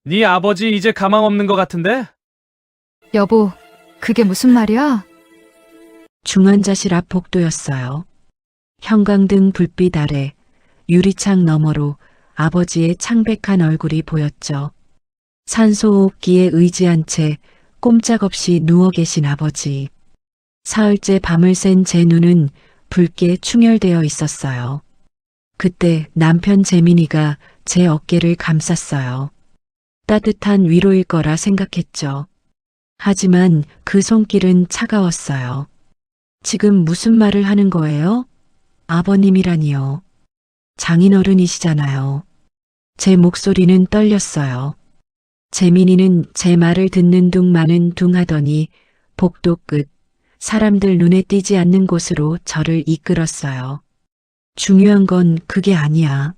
네 아버지 이제 가망 없는 것 같은데? 여보, 그게 무슨 말이야? 중환자실 앞 복도였어요. 형광등 불빛 아래 유리창 너머로 아버지의 창백한 얼굴이 보였죠. 산소호흡기에 의지한 채 꼼짝없이 누워 계신 아버지. 사흘째 밤을 샌 제 눈은 붉게 충혈되어 있었어요. 그때 남편 재민이가 제 어깨를 감쌌어요. 따뜻한 위로일 거라 생각했죠. 하지만 그 손길은 차가웠어요. 지금 무슨 말을 하는 거예요? 아버님이라니요. 장인어른이시잖아요. 제 목소리는 떨렸어요. 재민이는 제 말을 듣는 둥 마는 둥 하더니 복도 끝, 사람들 눈에 띄지 않는 곳으로 저를 이끌었어요. 중요한 건 그게 아니야.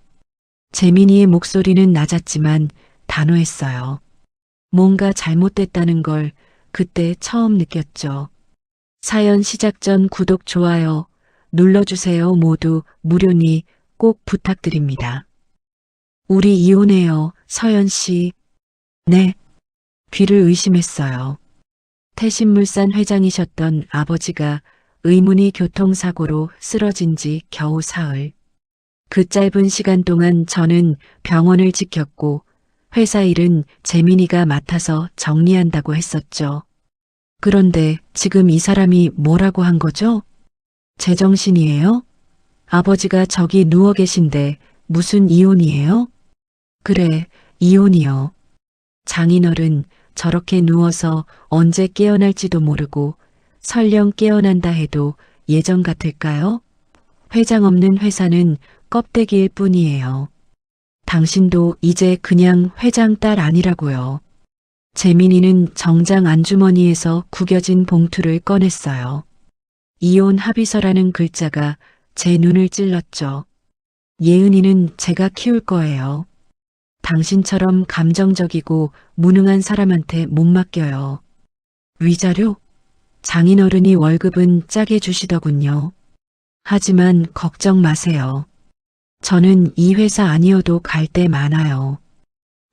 재민이의 목소리는 낮았지만 단호했어요. 뭔가 잘못됐다는 걸 그때 처음 느꼈죠. 사연 시작 전 구독, 좋아요 눌러주세요. 모두 무료니 꼭 부탁드립니다. 우리 이혼해요, 서연 씨. 네. 귀를 의심했어요. 태신물산 회장이셨던 아버지가 의문의 교통사고로 쓰러진 지 겨우 사흘. 그 짧은 시간 동안 저는 병원을 지켰고 회사 일은 재민이가 맡아서 정리한다고 했었죠. 그런데 지금 이 사람이 뭐라고 한 거죠? 제정신이에요? 아버지가 저기 누워 계신데 무슨 이혼이에요? 그래, 이혼이요. 장인어른, 저렇게 누워서 언제 깨어날지도 모르고 설령 깨어난다 해도 예전 같을까요? 회장 없는 회사는 껍데기일 뿐이에요. 당신도 이제 그냥 회장 딸 아니라고요. 재민이는 정장 안주머니에서 구겨진 봉투를 꺼냈어요. 이혼 합의서라는 글자가 제 눈을 찔렀죠. 예은이는 제가 키울 거예요. 당신처럼 감정적이고 무능한 사람한테 못 맡겨요. 위자료? 장인어른이 월급은 짜게 주시더군요. 하지만 걱정 마세요. 저는 이 회사 아니어도 갈 데 많아요.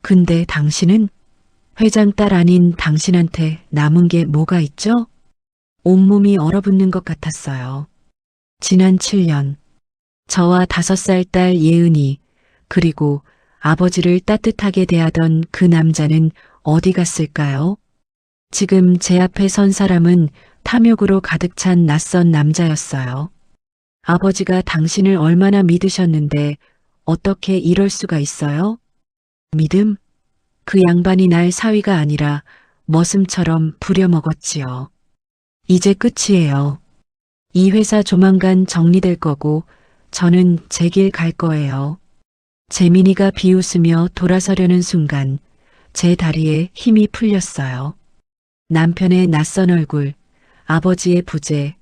근데 당신은? 회장 딸 아닌 당신한테 남은 게 뭐가 있죠? 온몸이 얼어붙는 것 같았어요. 지난 7년, 저와 5살 딸 예은이, 그리고 아버지를 따뜻하게 대하던 그 남자는 어디 갔을까요? 지금 제 앞에 선 사람은 탐욕으로 가득 찬 낯선 남자였어요. 아버지가 당신을 얼마나 믿으셨는데 어떻게 이럴 수가 있어요? 믿음? 그 양반이 날 사위가 아니라 머슴처럼 부려먹었지요. 이제 끝이에요. 이 회사 조만간 정리될 거고 저는 제 길 갈 거예요. 재민이가 비웃으며 돌아서려는 순간 제 다리에 힘이 풀렸어요. 남편의 낯선 얼굴, 아버지의 부재,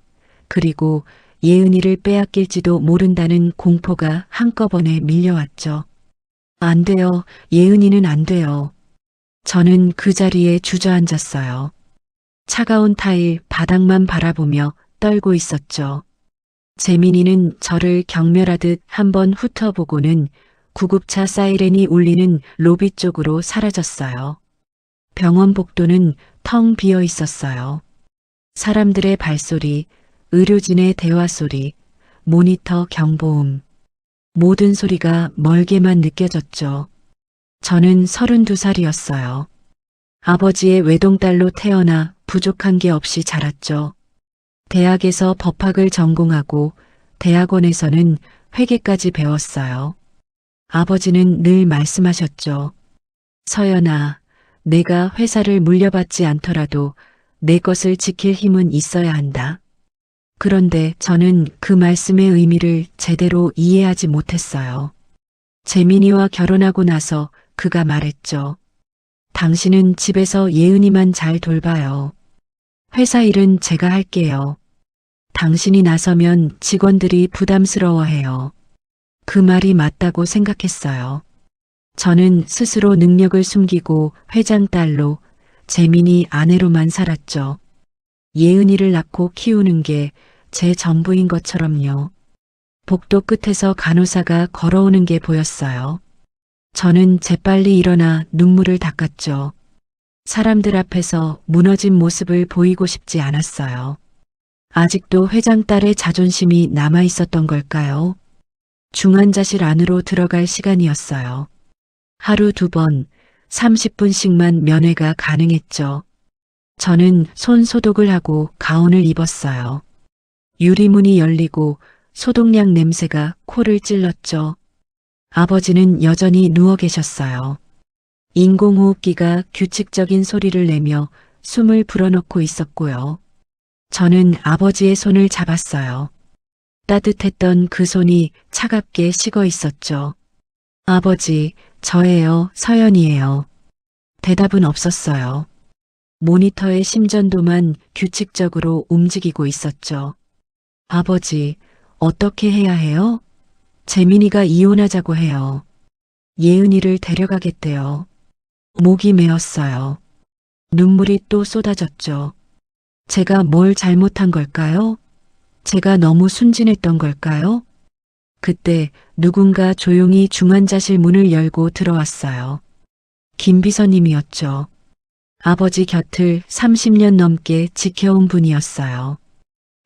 그리고 예은이를 빼앗길지도 모른다는 공포가 한꺼번에 밀려왔죠. 안 돼요. 예은이는 안 돼요. 저는 그 자리에 주저앉았어요. 차가운 타일 바닥만 바라보며 떨고 있었죠. 재민이는 저를 경멸하듯 한번 훑어보고는 구급차 사이렌이 울리는 로비 쪽으로 사라졌어요. 병원 복도는 텅 비어 있었어요. 사람들의 발소리, 의료진의 대화 소리, 모니터 경보음. 모든 소리가 멀게만 느껴졌죠. 저는 32살이었어요. 아버지의 외동딸로 태어나 부족한 게 없이 자랐죠. 대학에서 법학을 전공하고 대학원에서는 회계까지 배웠어요. 아버지는 늘 말씀하셨죠. 서연아, 내가 회사를 물려받지 않더라도 내 것을 지킬 힘은 있어야 한다. 그런데 저는 그 말씀의 의미를 제대로 이해하지 못했어요. 재민이와 결혼하고 나서 그가 말했죠. 당신은 집에서 예은이만 잘 돌봐요. 회사 일은 제가 할게요. 당신이 나서면 직원들이 부담스러워해요. 그 말이 맞다고 생각했어요. 저는 스스로 능력을 숨기고 회장 딸로, 재민이 아내로만 살았죠. 예은이를 낳고 키우는 게 제 전부인 것처럼요. 복도 끝에서 간호사가 걸어오는 게 보였어요. 저는 재빨리 일어나 눈물을 닦았죠. 사람들 앞에서 무너진 모습을 보이고 싶지 않았어요. 아직도 회장 딸의 자존심이 남아 있었던 걸까요? 중환자실 안으로 들어갈 시간이었어요. 하루 2번, 30분씩만 면회가 가능했죠. 저는 손 소독을 하고 가운을 입었어요. 유리문이 열리고 소독약 냄새가 코를 찔렀죠. 아버지는 여전히 누워 계셨어요. 인공호흡기가 규칙적인 소리를 내며 숨을 불어넣고 있었고요. 저는 아버지의 손을 잡았어요. 따뜻했던 그 손이 차갑게 식어 있었죠. 아버지, 저예요, 서연이에요. 대답은 없었어요. 모니터의 심전도만 규칙적으로 움직이고 있었죠. 아버지, 어떻게 해야 해요? 재민이가 이혼하자고 해요. 예은이를 데려가겠대요. 목이 메었어요. 눈물이 또 쏟아졌죠. 제가 뭘 잘못한 걸까요? 제가 너무 순진했던 걸까요? 그때 누군가 조용히 중환자실 문을 열고 들어왔어요. 김 비서님이었죠. 아버지 곁을 30년 넘게 지켜온 분이었어요.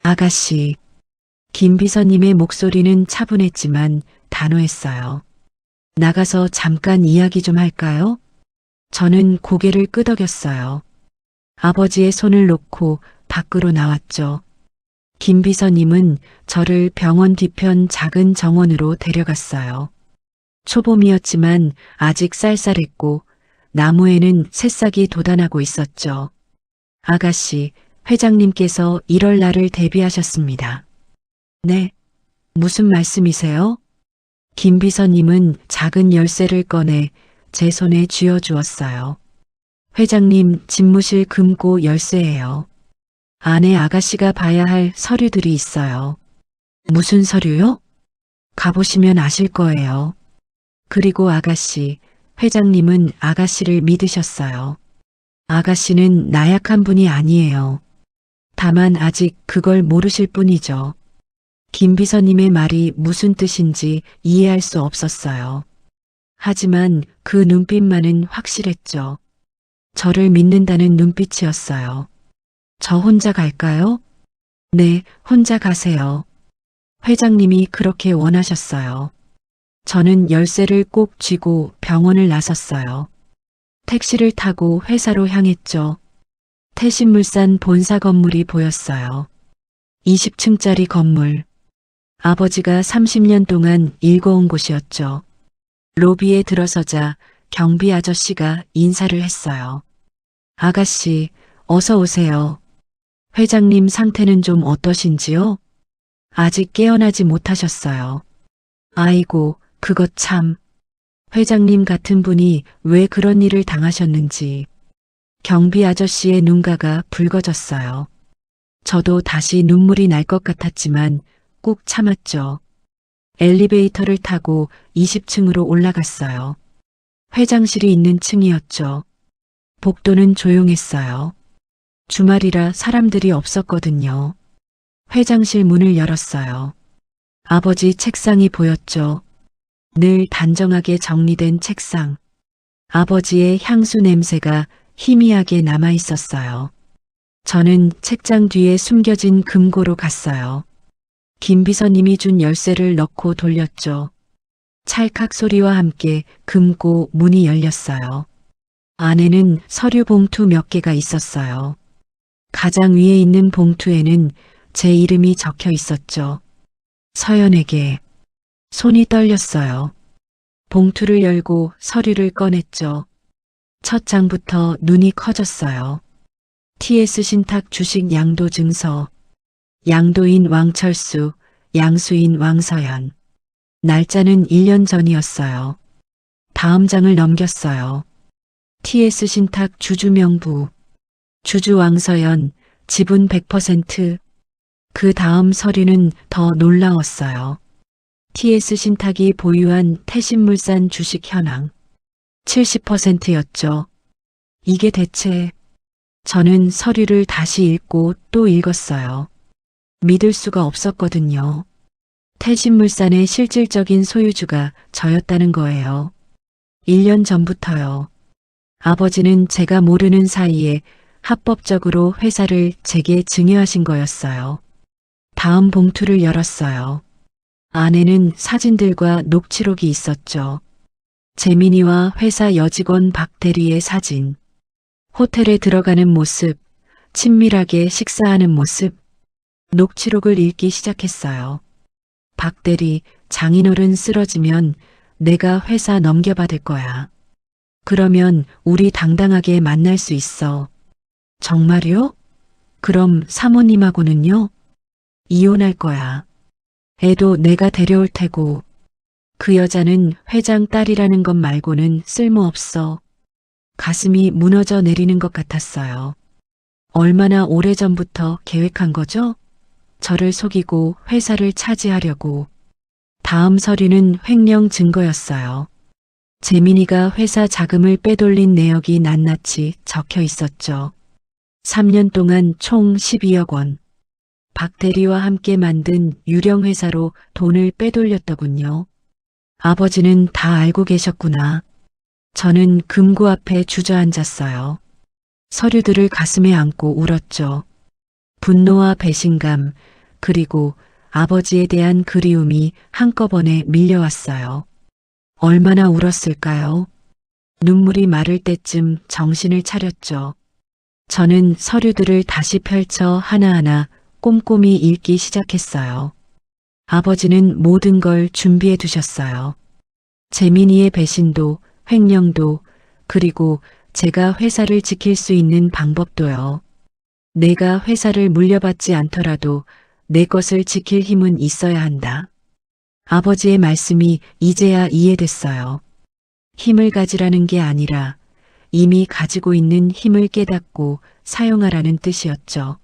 아가씨. 김 비서님의 목소리는 차분했지만 단호했어요. 나가서 잠깐 이야기 좀 할까요? 저는 고개를 끄덕였어요. 아버지의 손을 놓고 밖으로 나왔죠. 김 비서님은 저를 병원 뒤편 작은 정원으로 데려갔어요. 초봄이었지만 아직 쌀쌀했고 나무에는 새싹이 돋아나고 있었죠. 아가씨, 회장님께서 이럴 날을 대비하셨습니다. 네, 무슨 말씀이세요? 김 비서님은 작은 열쇠를 꺼내 제 손에 쥐어주었어요. 회장님 집무실 금고 열쇠예요. 안에 아가씨가 봐야 할 서류들이 있어요. 무슨 서류요? 가보시면 아실 거예요. 그리고 아가씨, 회장님은 아가씨를 믿으셨어요. 아가씨는 나약한 분이 아니에요. 다만 아직 그걸 모르실 뿐이죠. 김 비서님의 말이 무슨 뜻인지 이해할 수 없었어요. 하지만 그 눈빛만은 확실했죠. 저를 믿는다는 눈빛이었어요. 저 혼자 갈까요? 네, 혼자 가세요. 회장님이 그렇게 원하셨어요. 저는 열쇠를 꼭 쥐고 병원을 나섰어요. 택시를 타고 회사로 향했죠. 태신물산 본사 건물이 보였어요. 20층짜리 건물. 아버지가 30년 동안 일궈온 곳이었죠. 로비에 들어서자 경비 아저씨가 인사를 했어요. 아가씨, 어서 오세요. 회장님 상태는 좀 어떠신지요? 아직 깨어나지 못하셨어요. 아이고, 그것 참. 회장님 같은 분이 왜 그런 일을 당하셨는지. 경비 아저씨의 눈가가 붉어졌어요. 저도 다시 눈물이 날 것 같았지만 꾹 참았죠. 엘리베이터를 타고 20층으로 올라갔어요. 회장실이 있는 층이었죠. 복도는 조용했어요. 주말이라 사람들이 없었거든요. 회장실 문을 열었어요. 아버지 책상이 보였죠. 늘 단정하게 정리된 책상. 아버지의 향수 냄새가 희미하게 남아 있었어요. 저는 책장 뒤에 숨겨진 금고로 갔어요. 김 비서님이 준 열쇠를 넣고 돌렸죠. 찰칵 소리와 함께 금고 문이 열렸어요. 안에는 서류 봉투 몇 개가 있었어요. 가장 위에 있는 봉투에는 제 이름이 적혀 있었죠. 서연에게. 손이 떨렸어요. 봉투를 열고 서류를 꺼냈죠. 첫 장부터 눈이 커졌어요. TS 신탁 주식 양도 증서. 양도인 왕철수, 양수인 왕서연. 날짜는 1년 전이었어요. 다음 장을 넘겼어요. TS 신탁 주주 명부. 주주 왕서연, 지분 100%. 그 다음 서류는 더 놀라웠어요. TS 신탁이 보유한 태신물산 주식 현황. 70%였죠. 이게 대체... 저는 서류를 다시 읽고 또 읽었어요. 믿을 수가 없었거든요. 태신물산의 실질적인 소유주가 저였다는 거예요. 1년 전부터요. 아버지는 제가 모르는 사이에 합법적으로 회사를 제게 증여하신 거였어요. 다음 봉투를 열었어요. 안에는 사진들과 녹취록이 있었죠. 재민이와 회사 여직원 박 대리의 사진. 호텔에 들어가는 모습, 친밀하게 식사하는 모습. 녹취록을 읽기 시작했어요. 박 대리, 장인어른 쓰러지면 내가 회사 넘겨받을 거야. 그러면 우리 당당하게 만날 수 있어. 정말요? 그럼 사모님하고는요? 이혼할 거야. 애도 내가 데려올 테고. 그 여자는 회장 딸이라는 것 말고는 쓸모없어. 가슴이 무너져 내리는 것 같았어요. 얼마나 오래전부터 계획한 거죠? 저를 속이고 회사를 차지하려고. 다음 서류는 횡령 증거였어요. 재민이가 회사 자금을 빼돌린 내역이 낱낱이 적혀 있었죠. 3년 동안 총 12억 원. 박 대리와 함께 만든 유령 회사로 돈을 빼돌렸더군요. 아버지는 다 알고 계셨구나. 저는 금고 앞에 주저앉았어요. 서류들을 가슴에 안고 울었죠. 분노와 배신감, 그리고 아버지에 대한 그리움이 한꺼번에 밀려왔어요. 얼마나 울었을까요? 눈물이 마를 때쯤 정신을 차렸죠. 저는 서류들을 다시 펼쳐 하나하나 꼼꼼히 읽기 시작했어요. 아버지는 모든 걸 준비해 두셨어요. 재민이의 배신도, 횡령도, 그리고 제가 회사를 지킬 수 있는 방법도요. 내가 회사를 물려받지 않더라도 내 것을 지킬 힘은 있어야 한다. 아버지의 말씀이 이제야 이해됐어요. 힘을 가지라는 게 아니라 이미 가지고 있는 힘을 깨닫고 사용하라는 뜻이었죠.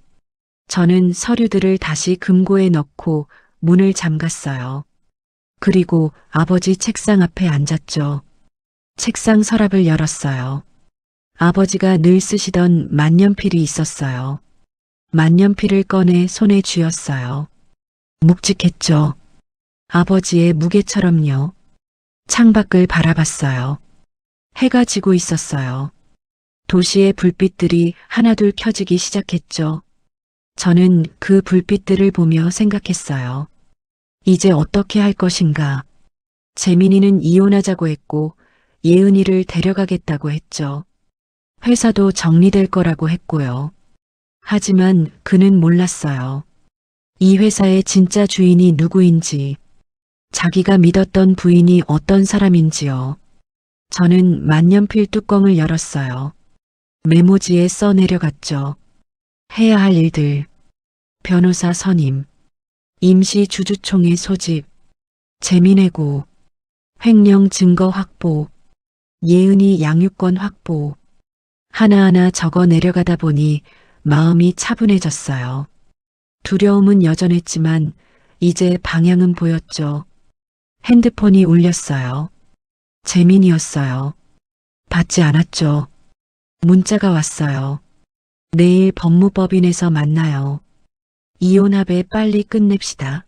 저는 서류들을 다시 금고에 넣고 문을 잠갔어요. 그리고 아버지 책상 앞에 앉았죠. 책상 서랍을 열었어요. 아버지가 늘 쓰시던 만년필이 있었어요. 만년필을 꺼내 손에 쥐었어요. 묵직했죠. 아버지의 무게처럼요. 창밖을 바라봤어요. 해가 지고 있었어요. 도시의 불빛들이 하나둘 켜지기 시작했죠. 저는 그 불빛들을 보며 생각했어요. 이제 어떻게 할 것인가. 재민이는 이혼하자고 했고 예은이를 데려가겠다고 했죠. 회사도 정리될 거라고 했고요. 하지만 그는 몰랐어요. 이 회사의 진짜 주인이 누구인지, 자기가 믿었던 부인이 어떤 사람인지요. 저는 만년필 뚜껑을 열었어요. 메모지에 써내려갔죠. 해야 할 일들, 변호사 선임, 임시 주주총회 소집, 재민해고, 횡령 증거 확보, 예은이 양육권 확보. 하나하나 적어 내려가다 보니 마음이 차분해졌어요. 두려움은 여전했지만 이제 방향은 보였죠. 핸드폰이 울렸어요. 재민이었어요. 받지 않았죠. 문자가 왔어요. 내일 법무법인에서 만나요. 이혼합의 빨리 끝냅시다.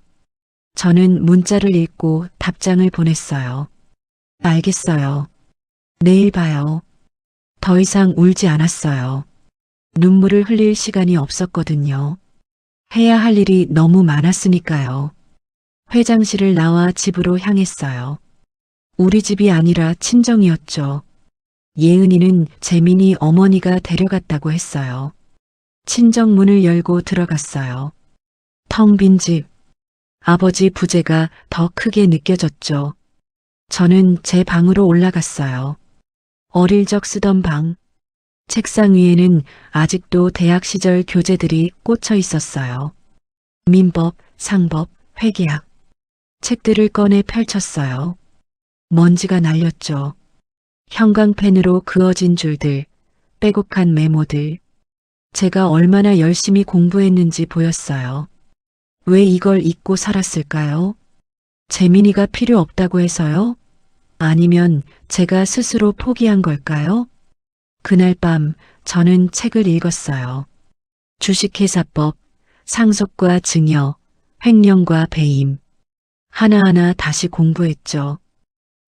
저는 문자를 읽고 답장을 보냈어요. 알겠어요. 내일 봐요. 더 이상 울지 않았어요. 눈물을 흘릴 시간이 없었거든요. 해야 할 일이 너무 많았으니까요. 회장실을 나와 집으로 향했어요. 우리 집이 아니라 친정이었죠. 예은이는 재민이 어머니가 데려갔다고 했어요. 친정 문을 열고 들어갔어요. 텅 빈 집. 아버지 부재가 더 크게 느껴졌죠. 저는 제 방으로 올라갔어요. 어릴 적 쓰던 방. 책상 위에는 아직도 대학 시절 교재들이 꽂혀 있었어요. 민법, 상법, 회계학. 책들을 꺼내 펼쳤어요. 먼지가 날렸죠. 형광펜으로 그어진 줄들, 빼곡한 메모들. 제가 얼마나 열심히 공부했는지 보였어요. 왜 이걸 잊고 살았을까요? 재민이가 필요 없다고 해서요? 아니면 제가 스스로 포기한 걸까요? 그날 밤 저는 책을 읽었어요. 주식회사법, 상속과 증여, 횡령과 배임. 하나하나 다시 공부했죠.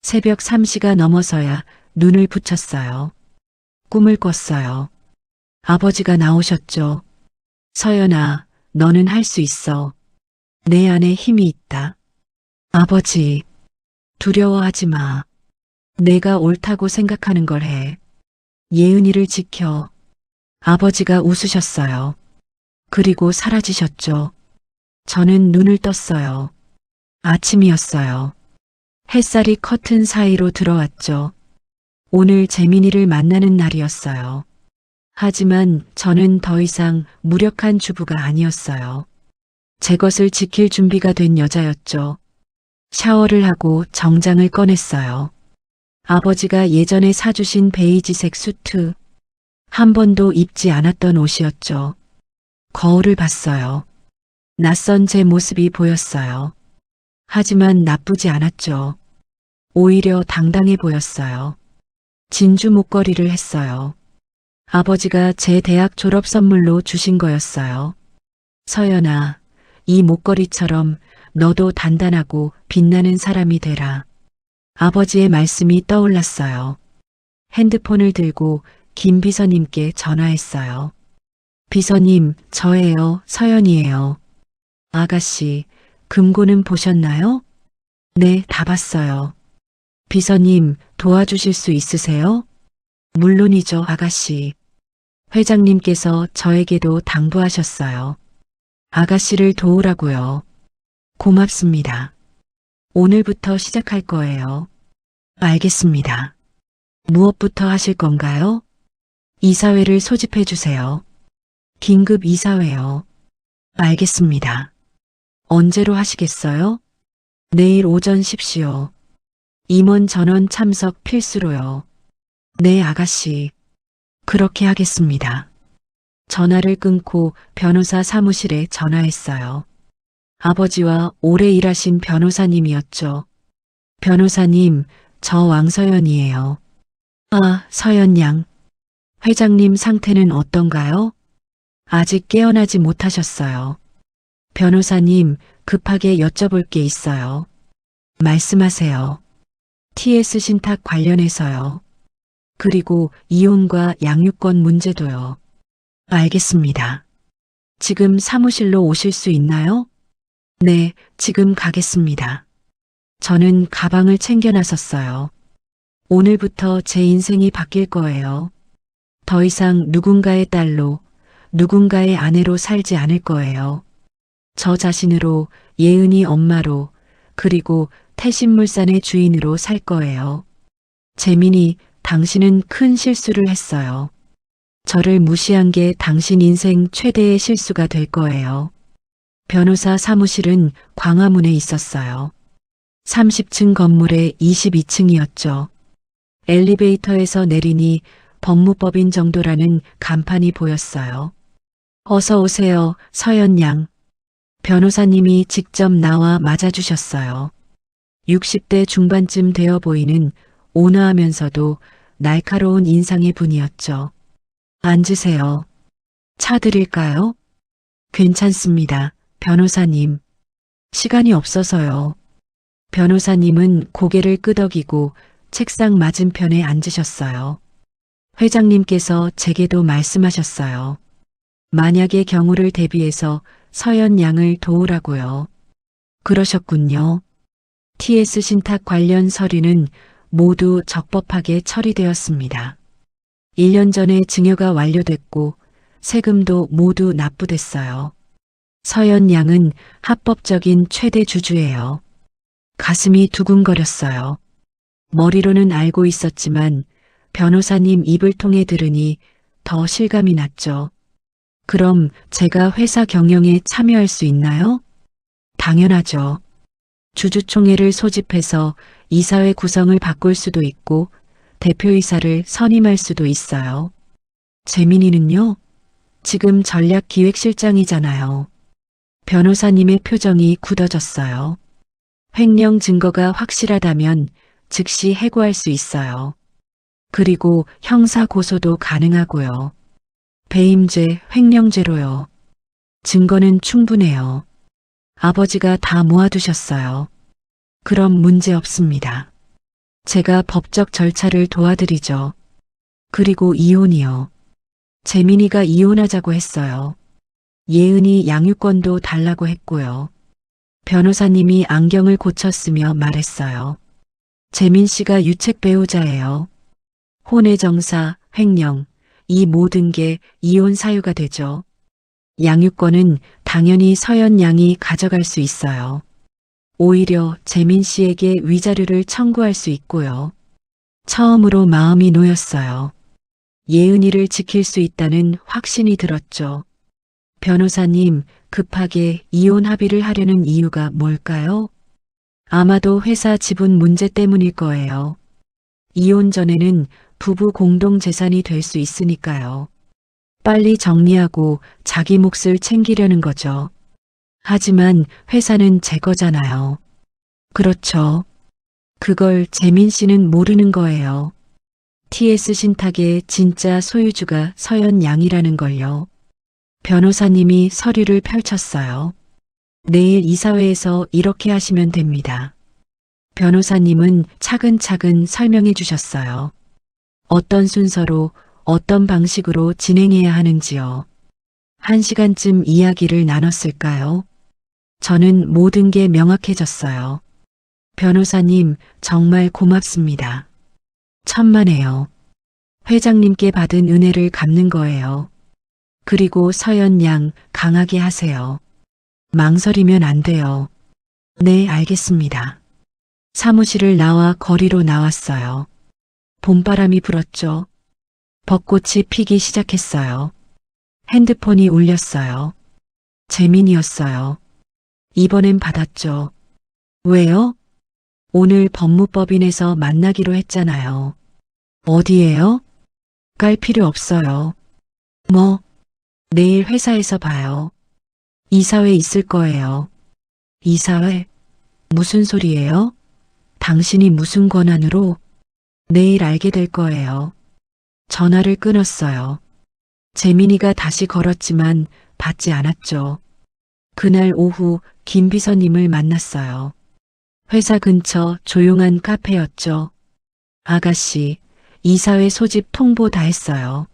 새벽 3시가 넘어서야 눈을 붙였어요. 꿈을 꿨어요. 아버지가 나오셨죠. 서연아, 너는 할 수 있어. 내 안에 힘이 있다. 아버지, 두려워하지 마. 내가 옳다고 생각하는 걸 해. 예은이를 지켜. 아버지가 웃으셨어요. 그리고 사라지셨죠. 저는 눈을 떴어요. 아침이었어요. 햇살이 커튼 사이로 들어왔죠. 오늘 재민이를 만나는 날이었어요. 하지만 저는 더 이상 무력한 주부가 아니었어요. 제 것을 지킬 준비가 된 여자였죠. 샤워를 하고 정장을 꺼냈어요. 아버지가 예전에 사주신 베이지색 수트. 한 번도 입지 않았던 옷이었죠. 거울을 봤어요. 낯선 제 모습이 보였어요. 하지만 나쁘지 않았죠. 오히려 당당해 보였어요. 진주 목걸이를 했어요. 아버지가 제 대학 졸업 선물로 주신 거였어요. 서연아, 이 목걸이처럼 너도 단단하고 빛나는 사람이 되라. 아버지의 말씀이 떠올랐어요. 핸드폰을 들고 김 비서님께 전화했어요. 비서님, 저예요. 서연이에요. 아가씨, 금고는 보셨나요? 네, 다 봤어요. 비서님, 도와주실 수 있으세요? 물론이죠, 아가씨. 회장님께서 저에게도 당부하셨어요. 아가씨를 도우라고요. 고맙습니다. 오늘부터 시작할 거예요. 알겠습니다. 무엇부터 하실 건가요? 이사회를 소집해 주세요. 긴급 이사회요. 알겠습니다. 언제로 하시겠어요? 내일 오전 십시오. 임원 전원 참석 필수로요. 네, 아가씨. 그렇게 하겠습니다. 전화를 끊고 변호사 사무실에 전화했어요. 아버지와 오래 일하신 변호사님이었죠. 변호사님, 저 왕서연이에요. 아, 서연 양. 회장님 상태는 어떤가요? 아직 깨어나지 못하셨어요. 변호사님, 급하게 여쭤볼 게 있어요. 말씀하세요. TS 신탁 관련해서요. 그리고 이혼과 양육권 문제도요. 알겠습니다. 지금 사무실로 오실 수 있나요? 네, 지금 가겠습니다. 저는 가방을 챙겨 나섰어요. 오늘부터 제 인생이 바뀔 거예요. 더 이상 누군가의 딸로, 누군가의 아내로 살지 않을 거예요. 저 자신으로, 예은이 엄마로, 그리고 태신물산의 주인으로 살 거예요. 재민이, 당신은 큰 실수를 했어요. 저를 무시한 게 당신 인생 최대의 실수가 될 거예요. 변호사 사무실은 광화문에 있었어요. 30층 건물의 22층이었죠. 엘리베이터에서 내리니 법무법인 정도라는 간판이 보였어요. 어서 오세요, 서연 양. 변호사님이 직접 나와 맞아주셨어요. 60대 중반쯤 되어 보이는 온화하면서도 날카로운 인상의 분이었죠. 앉으세요. 차 드릴까요? 괜찮습니다, 변호사님. 시간이 없어서요. 변호사님은 고개를 끄덕이고 책상 맞은편에 앉으셨어요. 회장님께서 제게도 말씀하셨어요. 만약의 경우를 대비해서 서연 양을 도우라고요. 그러셨군요. TS 신탁 관련 서류는 모두 적법하게 처리되었습니다. 1년 전에 증여가 완료됐고 세금도 모두 납부됐어요. 서연 양은 합법적인 최대 주주예요. 가슴이 두근거렸어요. 머리로는 알고 있었지만 변호사님 입을 통해 들으니 더 실감이 났죠. 그럼 제가 회사 경영에 참여할 수 있나요? 당연하죠. 주주총회를 소집해서 이사회 구성을 바꿀 수도 있고 대표이사를 선임할 수도 있어요. 재민이는요? 지금 전략기획실장이잖아요. 변호사님의 표정이 굳어졌어요. 횡령 증거가 확실하다면 즉시 해고할 수 있어요. 그리고 형사 고소도 가능하고요. 배임죄, 횡령죄로요. 증거는 충분해요. 아버지가 다 모아두셨어요. 그럼 문제 없습니다. 제가 법적 절차를 도와드리죠. 그리고 이혼이요. 재민이가 이혼하자고 했어요. 예은이 양육권도 달라고 했고요. 변호사님이 안경을 고쳤으며 말했어요. 재민 씨가 유책 배우자예요. 혼외정사, 횡령, 이 모든 게 이혼 사유가 되죠. 양육권은 당연히 서연 양이 가져갈 수 있어요. 오히려 재민 씨에게 위자료를 청구할 수 있고요. 처음으로 마음이 놓였어요. 예은이를 지킬 수 있다는 확신이 들었죠. 변호사님, 급하게 이혼 합의를 하려는 이유가 뭘까요? 아마도 회사 지분 문제 때문일 거예요. 이혼 전에는 부부 공동 재산이 될 수 있으니까요. 빨리 정리하고 자기 몫을 챙기려는 거죠. 하지만 회사는 제 거잖아요. 그렇죠. 그걸 재민 씨는 모르는 거예요. TS 신탁의 진짜 소유주가 서연 양이라는 걸요. 변호사님이 서류를 펼쳤어요. 내일 이사회에서 이렇게 하시면 됩니다. 변호사님은 차근차근 설명해 주셨어요. 어떤 순서로 어떤 방식으로 진행해야 하는지요. 1시간쯤 이야기를 나눴을까요? 저는 모든 게 명확해졌어요. 변호사님, 정말 고맙습니다. 천만에요. 회장님께 받은 은혜를 갚는 거예요. 그리고 서연 양 강하게 하세요. 망설이면 안 돼요. 네, 알겠습니다. 사무실을 나와 거리로 나왔어요. 봄바람이 불었죠. 벚꽃이 피기 시작했어요. 핸드폰이 울렸어요. 재민이었어요. 이번엔 받았죠. 왜요? 오늘 법무법인에서 만나기로 했잖아요. 어디에요? 갈 필요 없어요. 뭐? 내일 회사에서 봐요. 이사회 있을 거예요. 이사회? 무슨 소리예요? 당신이 무슨 권한으로? 내일 알게 될 거예요. 전화를 끊었어요. 재민이가 다시 걸었지만 받지 않았죠. 그날 오후 김 비서님을 만났어요. 회사 근처 조용한 카페였죠. 아가씨, 이사회 소집 통보 다 했어요.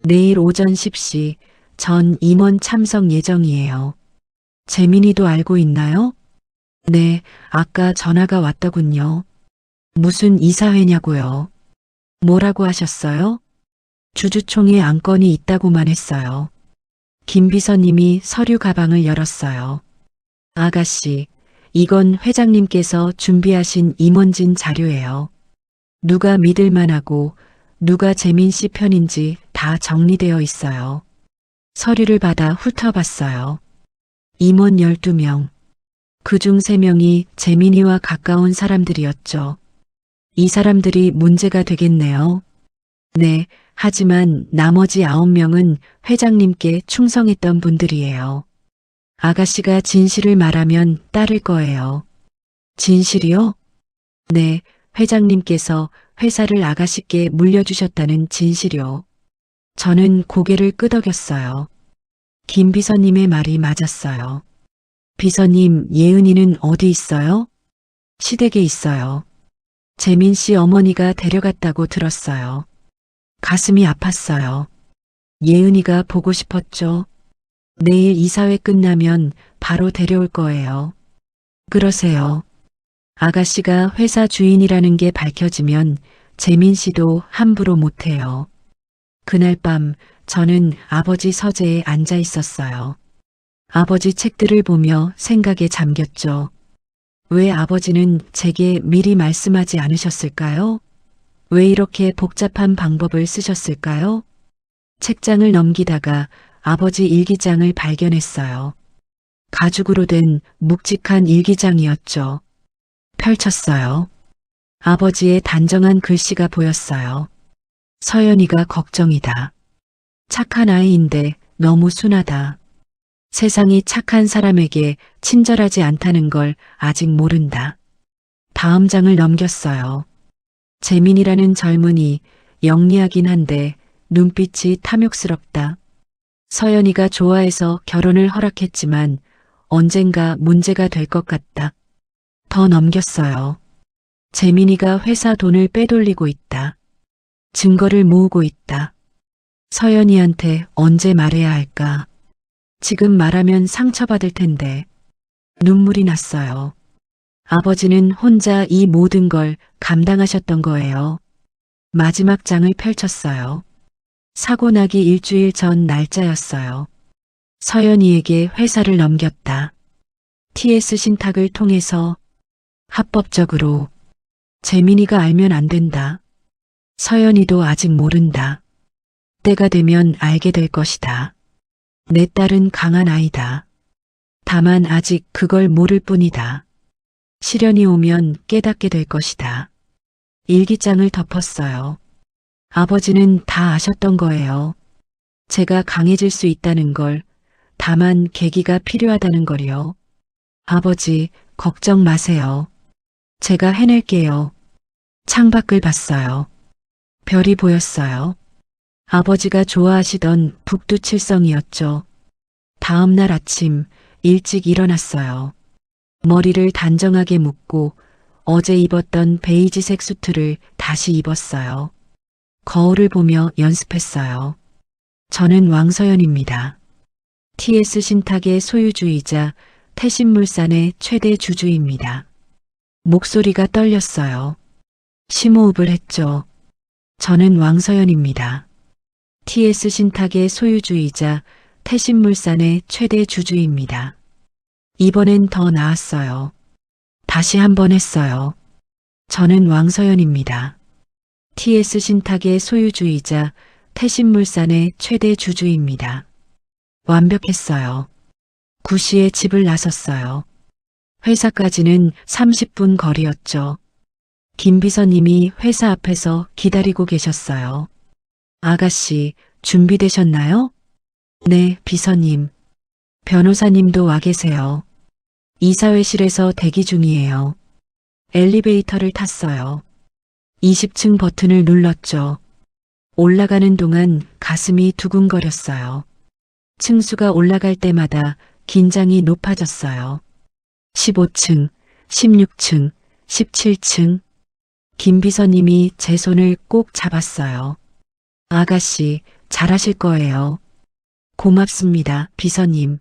내일 오전 10시 전 임원 참석 예정이에요. 재민이도 알고 있나요? 네, 아까 전화가 왔더군요. 무슨 이사회냐고요? 뭐라고 하셨어요? 주주총회 안건이 있다고만 했어요. 김 비서님이 서류 가방을 열었어요. 아가씨, 이건 회장님께서 준비하신 임원진 자료예요. 누가 믿을 만하고 누가 재민 씨 편인지 다 정리되어 있어요. 서류를 받아 훑어봤어요. 임원 12명. 그중 3명이 재민이와 가까운 사람들이었죠. 이 사람들이 문제가 되겠네요. 네, 하지만 나머지 9명은 회장님께 충성했던 분들이에요. 아가씨가 진실을 말하면 따를 거예요. 진실이요? 네, 회장님께서 회사를 아가씨께 물려주셨다는 진실이요. 저는 고개를 끄덕였어요. 김 비서님의 말이 맞았어요. 비서님, 예은이는 어디 있어요? 시댁에 있어요. 재민 씨 어머니가 데려갔다고 들었어요. 가슴이 아팠어요. 예은이가 보고 싶었죠. 내일 이사회 끝나면 바로 데려올 거예요. 그러세요. 아가씨가 회사 주인이라는 게 밝혀지면 재민 씨도 함부로 못해요. 그날 밤 저는 아버지 서재에 앉아 있었어요. 아버지 책들을 보며 생각에 잠겼죠. 왜 아버지는 제게 미리 말씀하지 않으셨을까요? 왜 이렇게 복잡한 방법을 쓰셨을까요? 책장을 넘기다가 아버지 일기장을 발견했어요. 가죽으로 된 묵직한 일기장이었죠. 펼쳤어요. 아버지의 단정한 글씨가 보였어요. 서연이가 걱정이다. 착한 아이인데 너무 순하다. 세상이 착한 사람에게 친절하지 않다는 걸 아직 모른다. 다음 장을 넘겼어요. 재민이라는 젊은이, 영리하긴 한데 눈빛이 탐욕스럽다. 서연이가 좋아해서 결혼을 허락했지만 언젠가 문제가 될 것 같다. 더 넘겼어요. 재민이가 회사 돈을 빼돌리고 있다. 증거를 모으고 있다. 서연이한테 언제 말해야 할까? 지금 말하면 상처받을 텐데. 눈물이 났어요. 아버지는 혼자 이 모든 걸 감당하셨던 거예요. 마지막 장을 펼쳤어요. 사고 나기 일주일 전 날짜였어요. 서연이에게 회사를 넘겼다. TS 신탁을 통해서 합법적으로. 재민이가 알면 안 된다. 서연이도 아직 모른다. 때가 되면 알게 될 것이다. 내 딸은 강한 아이다. 다만 아직 그걸 모를 뿐이다. 시련이 오면 깨닫게 될 것이다. 일기장을 덮었어요. 아버지는 다 아셨던 거예요. 제가 강해질 수 있다는 걸, 다만 계기가 필요하다는 걸요. 아버지, 걱정 마세요. 제가 해낼게요. 창밖을 봤어요. 별이 보였어요. 아버지가 좋아하시던 북두칠성이었죠. 다음 날 아침 일찍 일어났어요. 머리를 단정하게 묶고 어제 입었던 베이지색 수트를 다시 입었어요. 거울을 보며 연습했어요. 저는 왕서연입니다. TS 신탁의 소유주이자 태신물산의 최대 주주입니다. 목소리가 떨렸어요. 심호흡을 했죠. 저는 왕서연입니다. TS 신탁의 소유주이자 태신물산의 최대 주주입니다. 이번엔 더 나았어요. 다시 한번 했어요. 저는 왕서연입니다. TS 신탁의 소유주이자 태신물산의 최대 주주입니다. 완벽했어요. 9시에 집을 나섰어요. 회사까지는 30분 거리였죠. 김 비서님이 회사 앞에서 기다리고 계셨어요. 아가씨, 준비되셨나요? 네, 비서님. 변호사님도 와 계세요. 이사회실에서 대기 중이에요. 엘리베이터를 탔어요. 20층 버튼을 눌렀죠. 올라가는 동안 가슴이 두근거렸어요. 층수가 올라갈 때마다 긴장이 높아졌어요. 15층, 16층, 17층. 김 비서님이 제 손을 꼭 잡았어요. 아가씨, 잘하실 거예요. 고맙습니다, 비서님.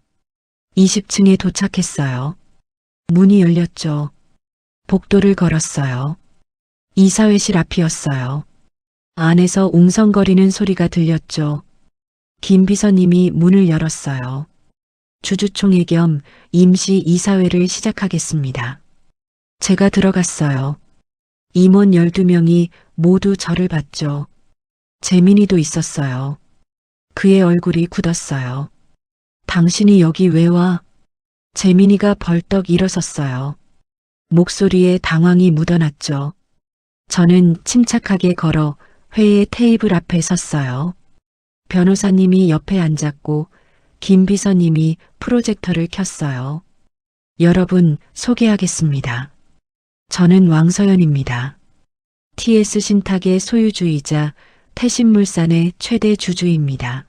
20층에 도착했어요. 문이 열렸죠. 복도를 걸었어요. 이사회실 앞이었어요. 안에서 웅성거리는 소리가 들렸죠. 김 비서님이 문을 열었어요. 주주총회 겸 임시 이사회를 시작하겠습니다. 제가 들어갔어요. 임원 12명이 모두 저를 봤죠. 재민이도 있었어요. 그의 얼굴이 굳었어요. 당신이 여기 왜 와? 재민이가 벌떡 일어섰어요. 목소리에 당황이 묻어났죠. 저는 침착하게 걸어 회의 테이블 앞에 섰어요. 변호사님이 옆에 앉았고 김 비서님이 프로젝터를 켰어요. 여러분, 소개하겠습니다. 저는 왕서연입니다. TS 신탁의 소유주이자 태신물산의 최대 주주입니다.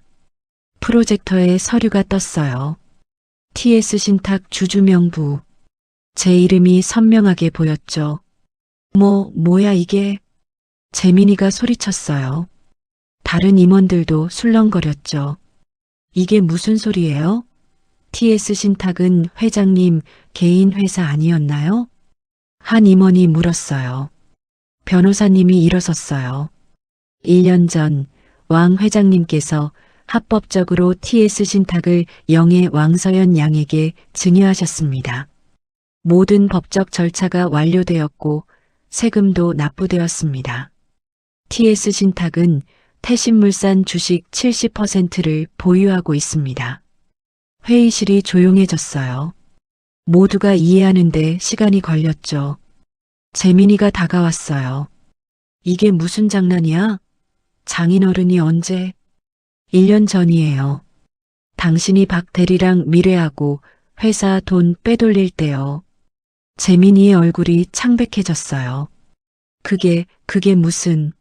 프로젝터에 서류가 떴어요. TS 신탁 주주명부. 제 이름이 선명하게 보였죠. 뭐야 이게? 재민이가 소리쳤어요. 다른 임원들도 술렁거렸죠. 이게 무슨 소리예요? TS 신탁은 회장님 개인 회사 아니었나요? 한 임원이 물었어요. 변호사님이 일어섰어요. 1년 전 왕 회장님께서 합법적으로 TS 신탁을 영예 왕서연 양에게 증여하셨습니다. 모든 법적 절차가 완료되었고 세금도 납부되었습니다. TS 신탁은 태신물산 주식 70%를 보유하고 있습니다. 회의실이 조용해졌어요. 모두가 이해하는데 시간이 걸렸죠. 재민이가 다가왔어요. 이게 무슨 장난이야? 장인어른이 언제? 1년 전이에요. 당신이 박 대리랑 미래하고 회사 돈 빼돌릴 때요. 재민이의 얼굴이 창백해졌어요. 그게 무슨...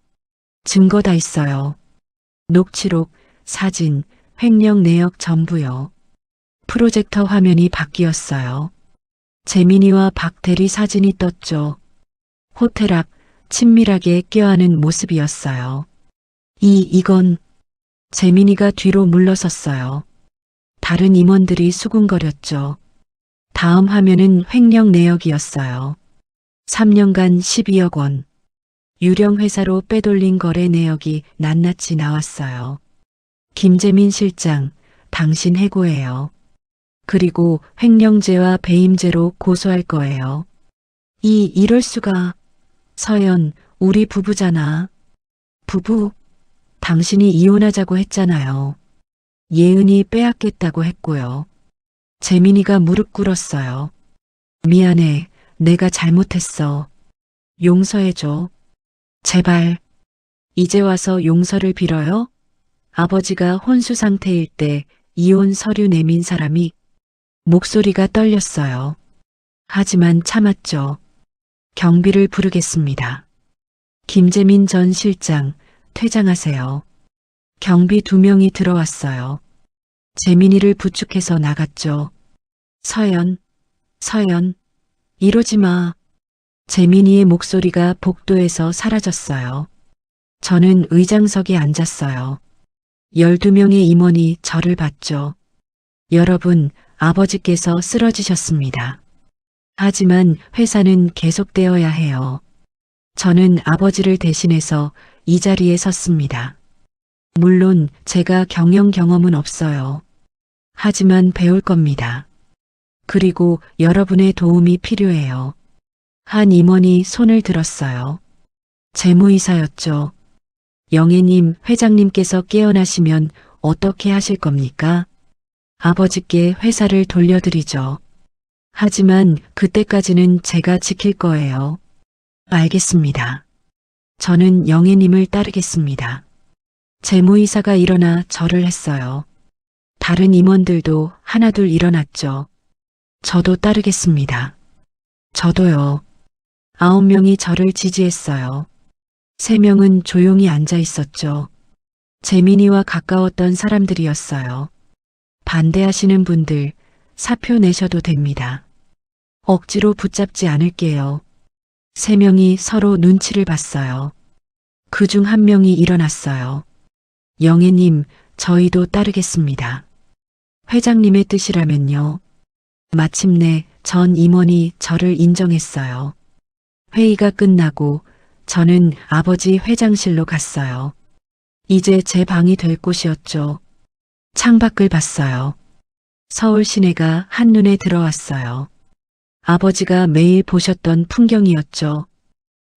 증거 다 있어요. 녹취록, 사진, 횡령 내역 전부요. 프로젝터 화면이 바뀌었어요. 재민이와 박 대리 사진이 떴죠. 호텔 앞 친밀하게 껴안은 모습이었어요. 이건 재민이가 뒤로 물러섰어요. 다른 임원들이 수군거렸죠. 다음 화면은 횡령 내역이었어요. 3년간 12억 원. 유령 회사로 빼돌린 거래 내역이 낱낱이 나왔어요. 김재민 실장, 당신 해고해요. 그리고 횡령죄와 배임죄로 고소할 거예요. 이럴 수가. 서연, 우리 부부잖아. 부부? 당신이 이혼하자고 했잖아요. 예은이 빼앗겠다고 했고요. 재민이가 무릎 꿇었어요. 미안해, 내가 잘못했어. 용서해줘. 제발. 이제 와서 용서를 빌어요? 아버지가 혼수 상태일 때 이혼 서류 내민 사람이 목소리가 떨렸어요. 하지만 참았죠. 경비를 부르겠습니다. 김재민 전 실장, 퇴장하세요. 경비 2명이 들어왔어요. 재민이를 부축해서 나갔죠. 서연, 이러지 마. 재민이의 목소리가 복도에서 사라졌어요. 저는 의장석에 앉았어요. 12명의 임원이 저를 봤죠. 여러분, 아버지께서 쓰러지셨습니다. 하지만 회사는 계속되어야 해요. 저는 아버지를 대신해서 이 자리에 섰습니다. 물론 제가 경영 경험은 없어요. 하지만 배울 겁니다. 그리고 여러분의 도움이 필요해요. 한 임원이 손을 들었어요. 재무이사였죠. 영애님, 회장님께서 깨어나시면 어떻게 하실 겁니까? 아버지께 회사를 돌려드리죠. 하지만 그때까지는 제가 지킬 거예요. 알겠습니다. 저는 영애님을 따르겠습니다. 재무이사가 일어나 절을 했어요. 다른 임원들도 하나둘 일어났죠. 저도 따르겠습니다. 저도요. 9명이 저를 지지했어요. 3명은 조용히 앉아 있었죠. 재민이와 가까웠던 사람들이었어요. 반대하시는 분들 사표 내셔도 됩니다. 억지로 붙잡지 않을게요. 3명이 서로 눈치를 봤어요. 그중 1명이 일어났어요. 영애님, 저희도 따르겠습니다. 회장님의 뜻이라면요. 마침내 전 임원이 저를 인정했어요. 회의가 끝나고 저는 아버지 회장실로 갔어요. 이제 제 방이 될 곳이었죠. 창밖을 봤어요. 서울 시내가 한눈에 들어왔어요. 아버지가 매일 보셨던 풍경이었죠.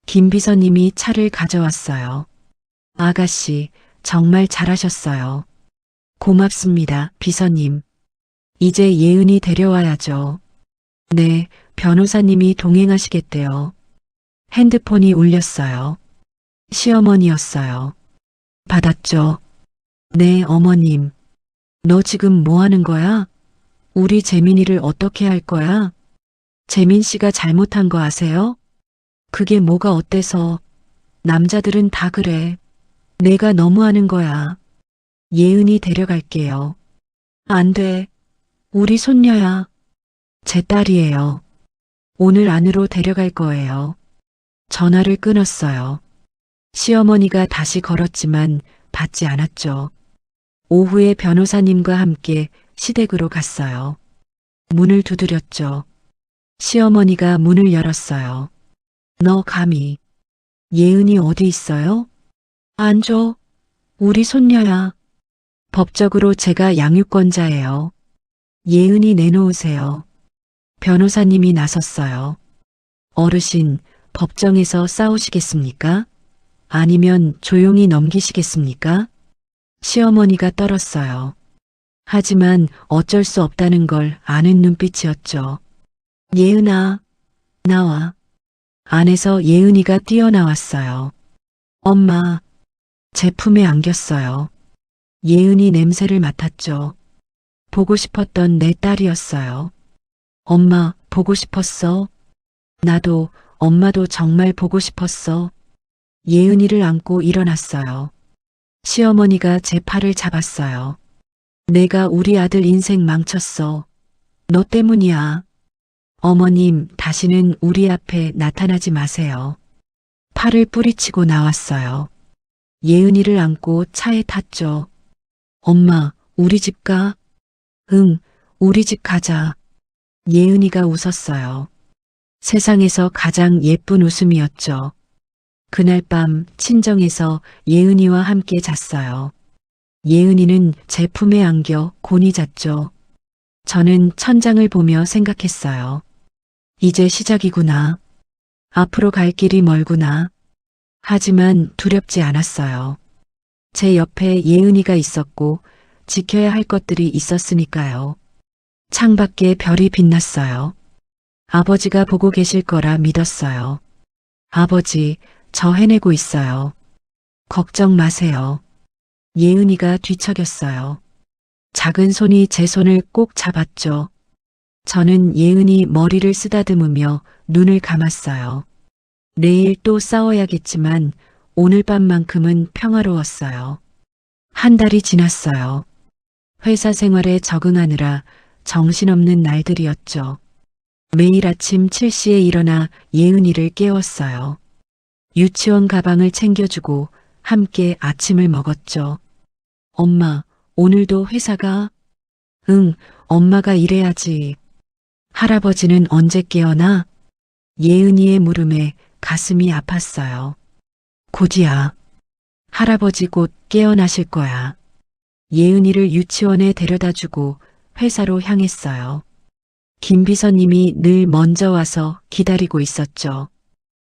김 비서님이 차를 가져왔어요. 아가씨, 정말 잘하셨어요. 고맙습니다, 비서님. 이제 예은이 데려와야죠. 네, 변호사님이 동행하시겠대요. 핸드폰이 울렸어요. 시어머니였어요. 받았죠. 네, 어머님. 너 지금 뭐 하는 거야? 우리 재민이를 어떻게 할 거야? 재민 씨가 잘못한 거 아세요? 그게 뭐가 어때서? 남자들은 다 그래. 내가 너무하는 거야. 예은이 데려갈게요. 안 돼. 우리 손녀야. 제 딸이에요. 오늘 안으로 데려갈 거예요. 전화를 끊었어요. 시어머니가 다시 걸었지만 받지 않았죠. 오후에 변호사님과 함께 시댁으로 갔어요. 문을 두드렸죠. 시어머니가 문을 열었어요. 너 감히. 예은이 어디 있어요? 안 줘. 우리 손녀야. 법적으로 제가 양육권자예요. 예은이 내놓으세요. 변호사님이 나섰어요. 어르신, 법정에서 싸우시겠습니까? 아니면 조용히 넘기시겠습니까? 시어머니가 떨었어요. 하지만 어쩔 수 없다는 걸 아는 눈빛이었죠. 예은아, 나와. 안에서 예은이가 뛰어나왔어요. 엄마, 제 품에 안겼어요. 예은이 냄새를 맡았죠. 보고 싶었던 내 딸이었어요. 엄마, 보고 싶었어? 나도, 엄마도 정말 보고 싶었어. 예은이를 안고 일어났어요. 시어머니가 제 팔을 잡았어요. 내가 우리 아들 인생 망쳤어. 너 때문이야. 어머님, 다시는 우리 앞에 나타나지 마세요. 팔을 뿌리치고 나왔어요. 예은이를 안고 차에 탔죠. 엄마, 우리 집 가? 응, 우리 집 가자. 예은이가 웃었어요. 세상에서 가장 예쁜 웃음이었죠. 그날 밤 친정에서 예은이와 함께 잤어요. 예은이는 제 품에 안겨 곤히 잤죠. 저는 천장을 보며 생각했어요. 이제 시작이구나. 앞으로 갈 길이 멀구나. 하지만 두렵지 않았어요. 제 옆에 예은이가 있었고 지켜야 할 것들이 있었으니까요. 창밖에 별이 빛났어요. 아버지가 보고 계실 거라 믿었어요. 아버지, 저 해내고 있어요. 걱정 마세요. 예은이가 뒤척였어요. 작은 손이 제 손을 꼭 잡았죠. 저는 예은이 머리를 쓰다듬으며 눈을 감았어요. 내일 또 싸워야겠지만 오늘 밤만큼은 평화로웠어요. 한 달이 지났어요. 회사 생활에 적응하느라 정신없는 날들이었죠. 매일 아침 7시에 일어나 예은이를 깨웠어요. 유치원 가방을 챙겨주고 함께 아침을 먹었죠. 엄마, 오늘도 회사 가? 응, 엄마가 일해야지. 할아버지는 언제 깨어나? 예은이의 물음에 가슴이 아팠어요. 곧이야. 할아버지 곧 깨어나실 거야. 예은이를 유치원에 데려다주고 회사로 향했어요. 김 비서님이 늘 먼저 와서 기다리고 있었죠.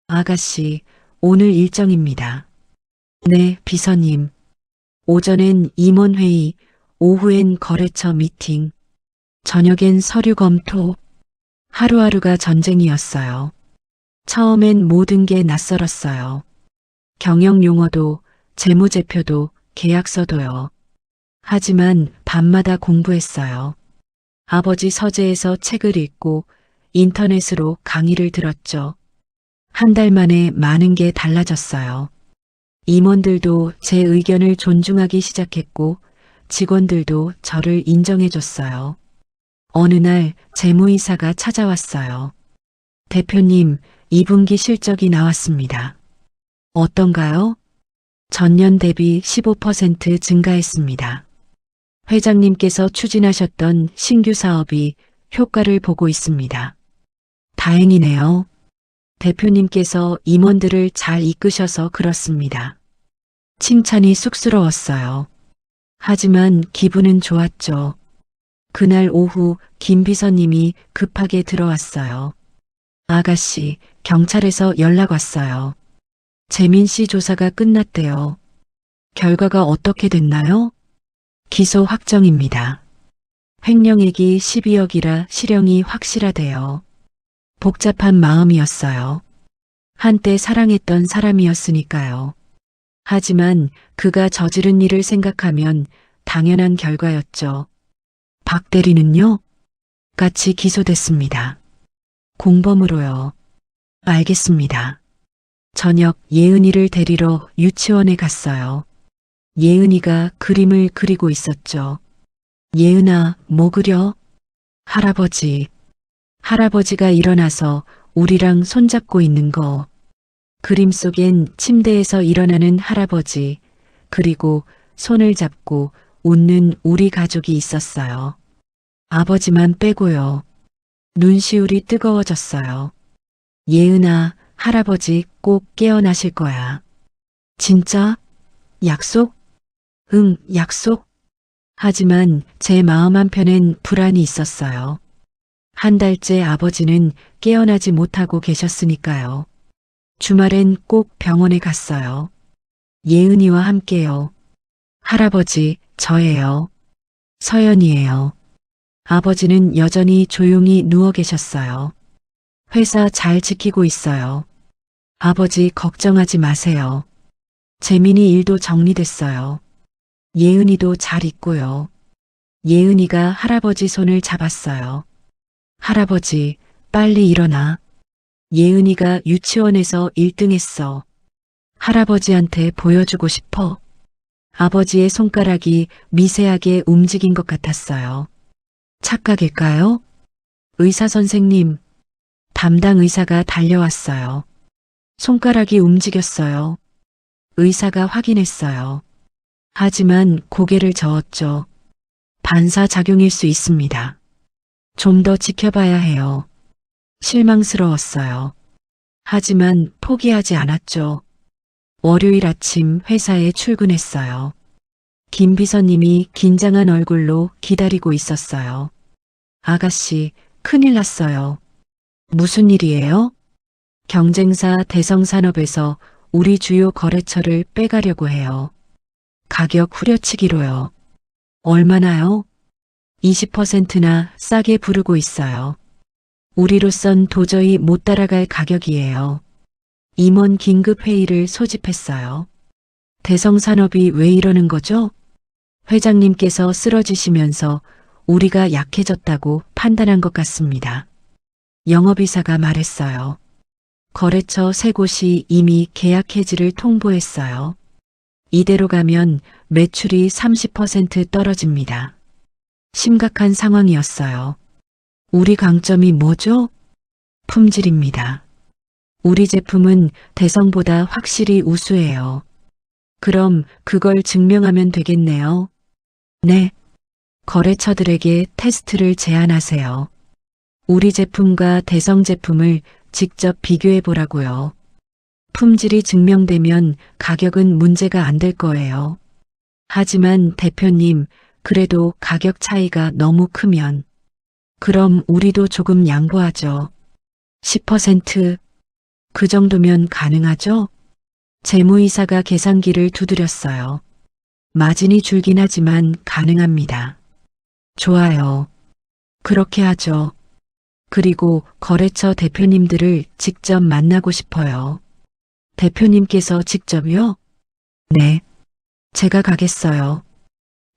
아가씨, 오늘 일정입니다. 네, 비서님. 오전엔 임원회의, 오후엔 거래처 미팅, 저녁엔 서류 검토. 하루하루가 전쟁이었어요. 처음엔 모든 게 낯설었어요. 경영 용어도, 재무제표도, 계약서도요. 하지만 밤마다 공부했어요. 아버지 서재에서 책을 읽고 인터넷으로 강의를 들었죠. 한 달 만에 많은 게 달라졌어요. 임원들도 제 의견을 존중하기 시작했고 직원들도 저를 인정해줬어요. 어느 날 재무이사가 찾아왔어요. 대표님, 2분기 실적이 나왔습니다. 어떤가요? 전년 대비 15% 증가했습니다. 회장님께서 추진하셨던 신규 사업이 효과를 보고 있습니다. 다행이네요. 대표님께서 임원들을 잘 이끄셔서 그렇습니다. 칭찬이 쑥스러웠어요. 하지만 기분은 좋았죠. 그날 오후 김 비서님이 급하게 들어왔어요. 아가씨, 경찰에서 연락 왔어요. 재민 씨 조사가 끝났대요. 결과가 어떻게 됐나요? 기소 확정입니다. 횡령액이 12억이라 실형이 확실하대요. 복잡한 마음이었어요. 한때 사랑했던 사람이었으니까요. 하지만 그가 저지른 일을 생각하면 당연한 결과였죠. 박 대리는요? 같이 기소됐습니다. 공범으로요. 알겠습니다. 저녁 예은이를 데리러 유치원에 갔어요. 예은이가 그림을 그리고 있었죠. 예은아, 뭐 그려? 할아버지. 할아버지가 일어나서 우리랑 손잡고 있는 거. 그림 속엔 침대에서 일어나는 할아버지, 그리고 손을 잡고 웃는 우리 가족이 있었어요. 아버지만 빼고요. 눈시울이 뜨거워졌어요. 예은아, 할아버지 꼭 깨어나실 거야. 진짜? 약속? 응, 약속. 하지만 제 마음 한편엔 불안이 있었어요. 한 달째 아버지는 깨어나지 못하고 계셨으니까요. 주말엔 꼭 병원에 갔어요. 예은이와 함께요. 할아버지, 저예요. 서연이에요. 아버지는 여전히 조용히 누워 계셨어요. 회사 잘 지키고 있어요. 아버지 걱정하지 마세요. 재민이 일도 정리됐어요. 예은이도 잘 있고요. 예은이가 할아버지 손을 잡았어요. 할아버지, 빨리 일어나. 예은이가 유치원에서 1등했어. 할아버지한테 보여주고 싶어. 아버지의 손가락이 미세하게 움직인 것 같았어요. 착각일까요? 의사 선생님, 담당 의사가 달려왔어요. 손가락이 움직였어요. 의사가 확인했어요. 하지만 고개를 저었죠. 반사작용일 수 있습니다. 좀 더 지켜봐야 해요. 실망스러웠어요. 하지만 포기하지 않았죠. 월요일 아침 회사에 출근했어요. 김 비서님이 긴장한 얼굴로 기다리고 있었어요. 아가씨, 큰일 났어요. 무슨 일이에요? 경쟁사 대성산업에서 우리 주요 거래처를 빼가려고 해요. 가격 후려치기로요. 얼마나요? 20%나 싸게 부르고 있어요. 우리로선 도저히 못 따라갈 가격이에요. 임원 긴급 회의를 소집했어요. 대성산업이 왜 이러는 거죠? 회장님께서 쓰러지시면서 우리가 약해졌다고 판단한 것 같습니다. 영업이사가 말했어요. 거래처 3곳이 이미 계약 해지를 통보했어요. 이대로 가면 매출이 30% 떨어집니다. 심각한 상황이었어요. 우리 강점이 뭐죠? 품질입니다. 우리 제품은 대성보다 확실히 우수해요. 그럼 그걸 증명하면 되겠네요. 네. 거래처들에게 테스트를 제안하세요. 우리 제품과 대성 제품을 직접 비교해 보라고요. 품질이 증명되면 가격은 문제가 안 될 거예요. 하지만 대표님, 그래도 가격 차이가 너무 크면. 그럼 우리도 조금 양보하죠. 10%. 그 정도면 가능하죠? 재무이사가 계산기를 두드렸어요. 마진이 줄긴 하지만 가능합니다. 좋아요. 그렇게 하죠. 그리고 거래처 대표님들을 직접 만나고 싶어요. 대표님께서 직접요? 네. 제가 가겠어요.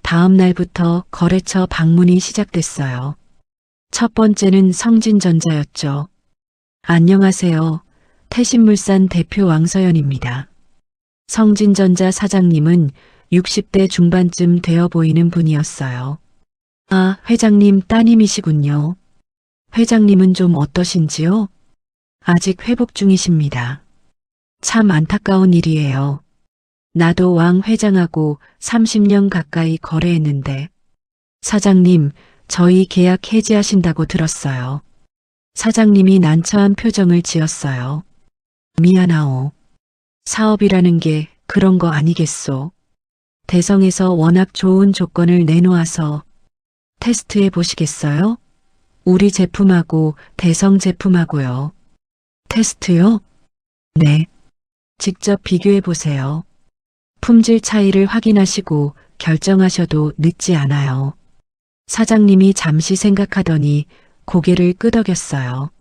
다음 날부터 거래처 방문이 시작됐어요. 첫 번째는 성진전자였죠. 안녕하세요. 태신물산 대표 왕서연입니다. 성진전자 사장님은 60대 중반쯤 되어 보이는 분이었어요. 아, 회장님 따님이시군요. 회장님은 좀 어떠신지요? 아직 회복 중이십니다. 참 안타까운 일이에요. 나도 왕 회장하고 30년 가까이 거래했는데. 사장님, 저희 계약 해지하신다고 들었어요. 사장님이 난처한 표정을 지었어요. 미안하오. 사업이라는 게 그런 거 아니겠소. 대성에서 워낙 좋은 조건을 내놓아서 테스트해 보시겠어요? 우리 제품하고 대성 제품하고요. 테스트요? 네. 직접 비교해 보세요. 품질 차이를 확인하시고 결정하셔도 늦지 않아요. 사장님이 잠시 생각하더니 고개를 끄덕였어요.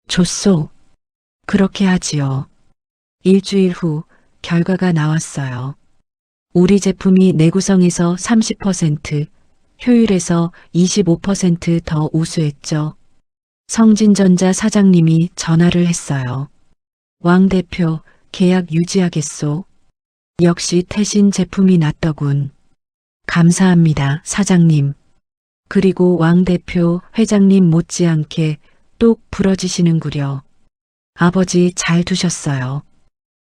좋소. 그렇게 하지요. 일주일 후 결과가 나왔어요. 우리 제품이 내구성에서 30%, 효율에서 25% 더 우수했죠. 성진전자 사장님이 전화를 했어요. 왕 대표, 계약 유지하겠소. 역시 태신 제품이 낫더군. 감사합니다, 사장님. 그리고 왕 대표, 회장님 못지않게 똑 부러지시는구려. 아버지 잘 두셨어요.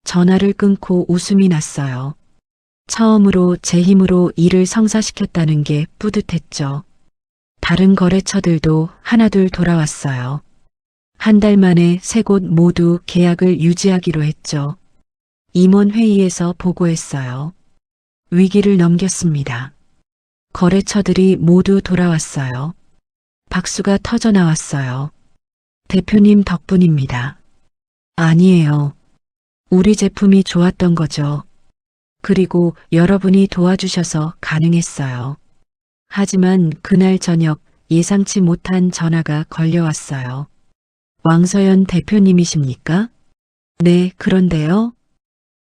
전화를 끊고 웃음이 났어요. 처음으로 제 힘으로 일을 성사시켰다는 게 뿌듯했죠. 다른 거래처들도 하나둘 돌아왔어요. 한 달 만에 3곳 모두 계약을 유지하기로 했죠. 임원 회의에서 보고했어요. 위기를 넘겼습니다. 거래처들이 모두 돌아왔어요. 박수가 터져 나왔어요. 대표님 덕분입니다. 아니에요. 우리 제품이 좋았던 거죠. 그리고 여러분이 도와주셔서 가능했어요. 하지만 그날 저녁 예상치 못한 전화가 걸려왔어요. 왕서연 대표님이십니까? 네, 그런데요.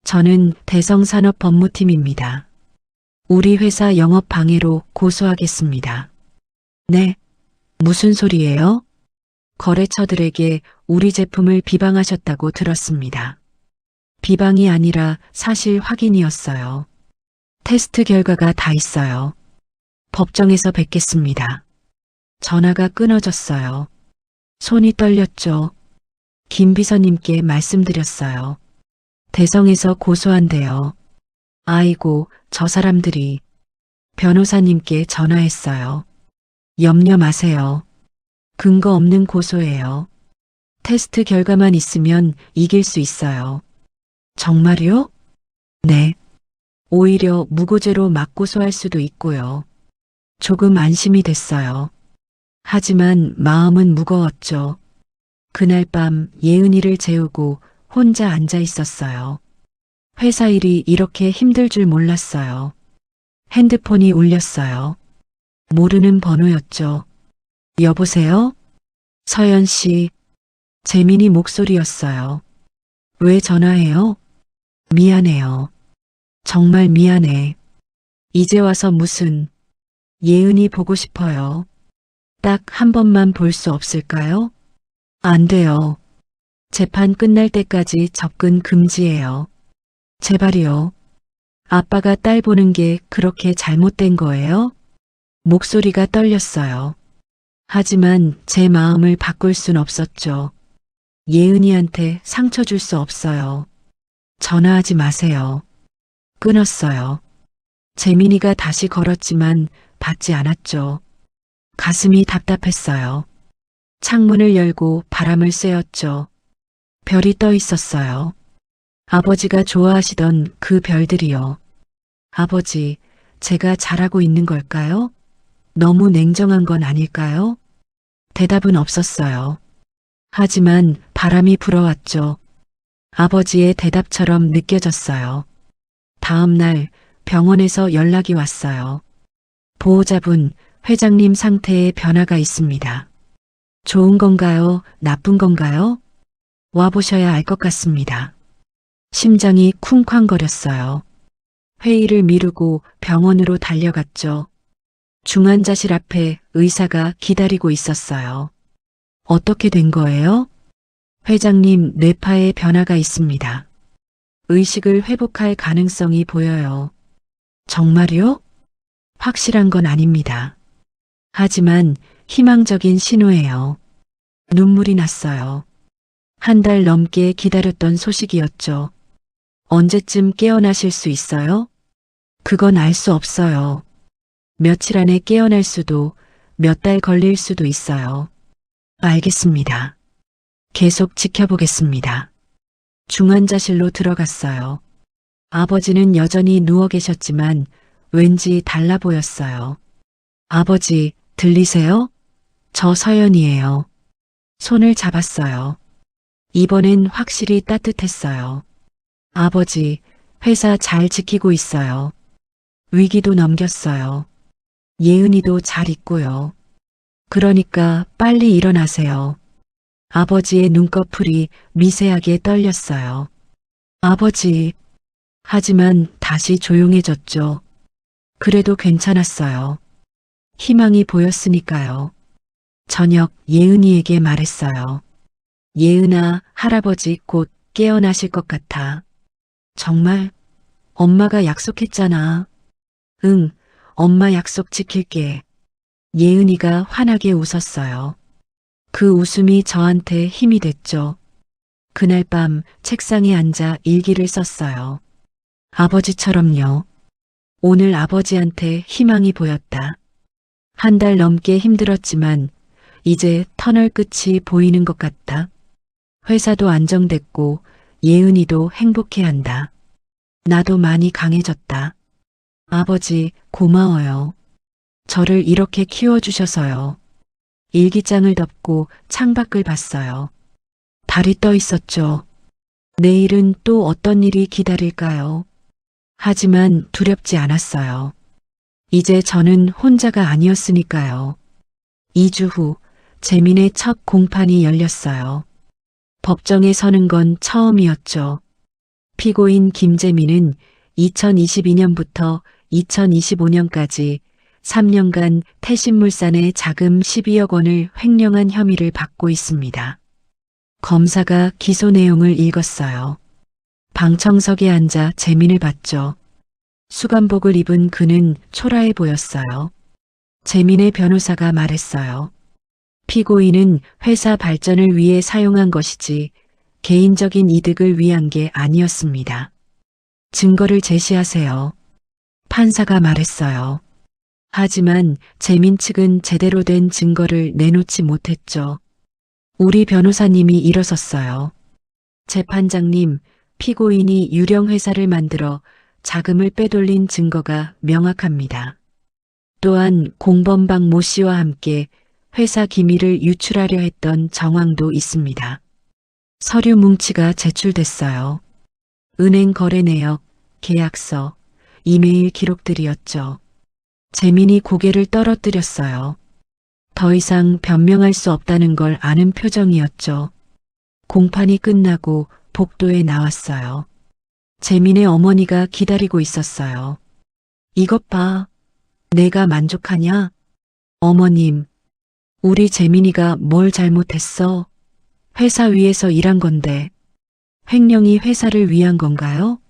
저는 대성산업법무팀입니다. 우리 회사 영업 방해로 고소하겠습니다. 네. 무슨 소리예요? 거래처들에게 우리 제품을 비방하셨다고 들었습니다. 비방이 아니라 사실 확인이었어요. 테스트 결과가 다 있어요. 법정에서 뵙겠습니다. 전화가 끊어졌어요. 손이 떨렸죠. 김 비서님께 말씀드렸어요. 대성에서 고소한대요. 아이고, 저 사람들이. 변호사님께 전화했어요. 염려 마세요. 근거 없는 고소예요. 테스트 결과만 있으면 이길 수 있어요. 정말요? 네. 오히려 무고죄로 맞고소할 수도 있고요. 조금 안심이 됐어요. 하지만 마음은 무거웠죠. 그날 밤 예은이를 재우고 혼자 앉아 있었어요. 회사 일이 이렇게 힘들 줄 몰랐어요. 핸드폰이 울렸어요. 모르는 번호였죠. 여보세요? 서연 씨. 재민이 목소리였어요. 왜 전화해요? 미안해요. 정말 미안해. 이제 와서 무슨. 예은이 보고 싶어요. 딱 한 번만 볼 수 없을까요? 안 돼요. 재판 끝날 때까지 접근 금지예요. 제발이요. 아빠가 딸 보는 게 그렇게 잘못된 거예요? 목소리가 떨렸어요. 하지만 제 마음을 바꿀 순 없었죠. 예은이한테 상처 줄 수 없어요. 전화하지 마세요. 끊었어요. 재민이가 다시 걸었지만 받지 않았죠. 가슴이 답답했어요. 창문을 열고 바람을 쐬었죠. 별이 떠 있었어요. 아버지가 좋아하시던 그 별들이요. 아버지, 제가 잘하고 있는 걸까요? 너무 냉정한 건 아닐까요? 대답은 없었어요. 하지만 바람이 불어왔죠. 아버지의 대답처럼 느껴졌어요. 다음 날 병원에서 연락이 왔어요. 보호자분, 회장님 상태에 변화가 있습니다. 좋은 건가요? 나쁜 건가요? 와보셔야 알 것 같습니다. 심장이 쿵쾅거렸어요. 회의를 미루고 병원으로 달려갔죠. 중환자실 앞에 의사가 기다리고 있었어요. 어떻게 된 거예요? 회장님 뇌파에 변화가 있습니다. 의식을 회복할 가능성이 보여요. 정말요? 확실한 건 아닙니다. 하지만 희망적인 신호예요. 눈물이 났어요. 한 달 넘게 기다렸던 소식이었죠. 언제쯤 깨어나실 수 있어요? 그건 알 수 없어요. 며칠 안에 깨어날 수도, 몇 달 걸릴 수도 있어요. 알겠습니다. 계속 지켜보겠습니다. 중환자실로 들어갔어요. 아버지는 여전히 누워 계셨지만 왠지 달라 보였어요. 아버지, 들리세요? 저 서연이에요. 손을 잡았어요. 이번엔 확실히 따뜻했어요. 아버지, 회사 잘 지키고 있어요. 위기도 넘겼어요. 예은이도 잘 있고요. 그러니까 빨리 일어나세요. 아버지의 눈꺼풀이 미세하게 떨렸어요. 아버지. 하지만 다시 조용해졌죠. 그래도 괜찮았어요. 희망이 보였으니까요. 저녁 예은이에게 말했어요. 예은아, 할아버지 곧 깨어나실 것 같아. 정말? 엄마가 약속했잖아. 응, 엄마 약속 지킬게. 예은이가 환하게 웃었어요. 그 웃음이 저한테 힘이 됐죠. 그날 밤 책상에 앉아 일기를 썼어요. 아버지처럼요. 오늘 아버지한테 희망이 보였다. 한 달 넘게 힘들었지만 이제 터널 끝이 보이는 것 같다. 회사도 안정됐고 예은이도 행복해한다. 나도 많이 강해졌다. 아버지, 고마워요. 저를 이렇게 키워주셔서요. 일기장을 덮고 창밖을 봤어요. 달이 떠 있었죠. 내일은 또 어떤 일이 기다릴까요? 하지만 두렵지 않았어요. 이제 저는 혼자가 아니었으니까요. 2주 후 재민의 첫 공판이 열렸어요. 법정에 서는 건 처음이었죠. 피고인 김재민은 2022년부터 2025년까지 3년간 태신물산의 자금 12억 원을 횡령한 혐의를 받고 있습니다. 검사가 기소 내용을 읽었어요. 방청석에 앉아 재민을 봤죠. 수감복을 입은 그는 초라해 보였어요. 재민의 변호사가 말했어요. 피고인은 회사 발전을 위해 사용한 것이지 개인적인 이득을 위한 게 아니었습니다. 증거를 제시하세요. 판사가 말했어요. 하지만 재민 측은 제대로 된 증거를 내놓지 못했죠. 우리 변호사님이 일어섰어요. 재판장님, 피고인이 유령 회사를 만들어 자금을 빼돌린 증거가 명확합니다. 또한 공범방 모 씨와 함께 회사 기밀을 유출하려 했던 정황도 있습니다. 서류 뭉치가 제출됐어요. 은행 거래 내역, 계약서, 이메일 기록들이었죠. 재민이 고개를 떨어뜨렸어요. 더 이상 변명할 수 없다는 걸 아는 표정이었죠. 공판이 끝나고 복도에 나왔어요. 재민의 어머니가 기다리고 있었어요. 이것 봐. 내가 만족하냐? 어머님, 우리 재민이가 뭘 잘못했어? 회사 위에서 일한 건데. 횡령이 회사를 위한 건가요?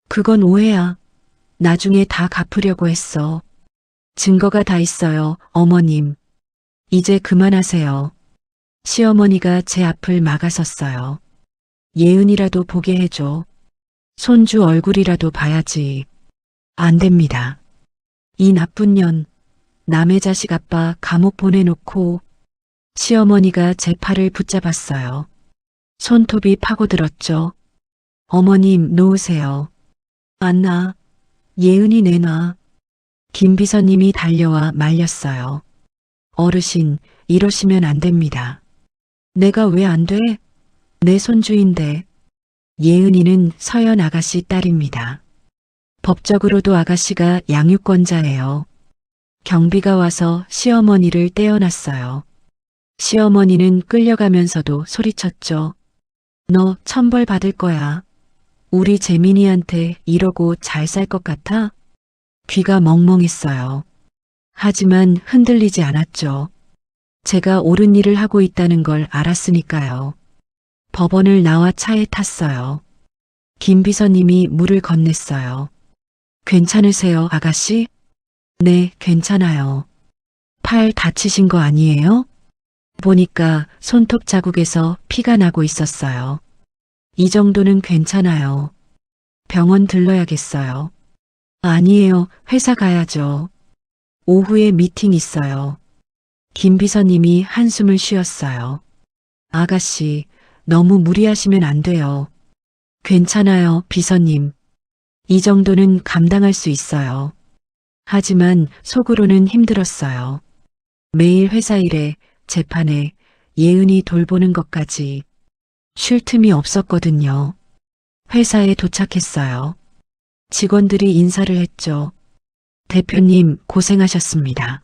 그건 오해야. 나중에 다 갚으려고 했어. 증거가 다 있어요, 어머님. 이제 그만하세요. 시어머니가 제 앞을 막아섰어요. 예은이라도 보게 해줘. 손주 얼굴이라도 봐야지. 안 됩니다. 이 나쁜 년, 남의 자식 아빠 감옥 보내놓고. 시어머니가 제 팔을 붙잡았어요. 손톱이 파고들었죠. 어머님 놓으세요. 안 나. 예은이 내놔. 김 비서님이 달려와 말렸어요. 어르신, 이러시면 안 됩니다. 내가 왜 안 돼? 내 손주인데. 예은이는 서연 아가씨 딸입니다. 법적으로도 아가씨가 양육권자예요. 경비가 와서 시어머니를 떼어놨어요. 시어머니는 끌려가면서도 소리쳤죠. 너 천벌 받을 거야. 우리 재민이한테 이러고 잘 살 것 같아? 귀가 멍멍했어요. 하지만 흔들리지 않았죠. 제가 옳은 일을 하고 있다는 걸 알았으니까요. 법원을 나와 차에 탔어요. 김 비서님이 물을 건넸어요. 괜찮으세요, 아가씨? 네, 괜찮아요. 팔 다치신 거 아니에요? 보니까 손톱 자국에서 피가 나고 있었어요. 이 정도는 괜찮아요. 병원 들러야겠어요. 아니에요, 회사 가야죠. 오후에 미팅 있어요. 김 비서님이 한숨을 쉬었어요. 아가씨, 너무 무리하시면 안 돼요. 괜찮아요, 비서님. 이 정도는 감당할 수 있어요. 하지만 속으로는 힘들었어요. 매일 회사 일에, 재판에, 예은이 돌보는 것까지 쉴 틈이 없었거든요. 회사에 도착했어요. 직원들이 인사를 했죠. 대표님 고생하셨습니다.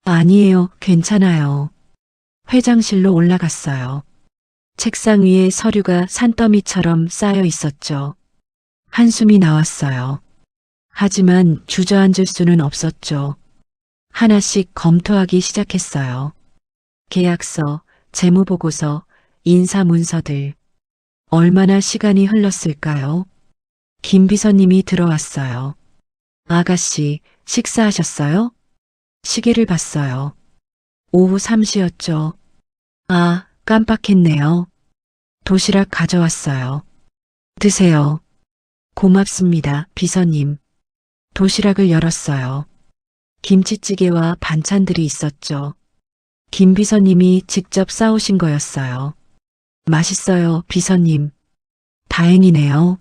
아니에요, 괜찮아요. 회장실로 올라갔어요. 책상 위에 서류가 산더미처럼 쌓여 있었죠. 한숨이 나왔어요. 하지만 주저앉을 수는 없었죠. 하나씩 검토하기 시작했어요. 계약서, 재무보고서, 인사문서들. 얼마나 시간이 흘렀을까요? 김 비서님이 들어왔어요. 아가씨, 식사하셨어요? 시계를 봤어요. 오후 3시였죠. 아, 깜빡했네요. 도시락 가져왔어요. 드세요. 고맙습니다, 비서님. 도시락을 열었어요. 김치찌개와 반찬들이 있었죠. 김 비서님이 직접 싸오신 거였어요. 맛있어요, 비서님. 다행이네요.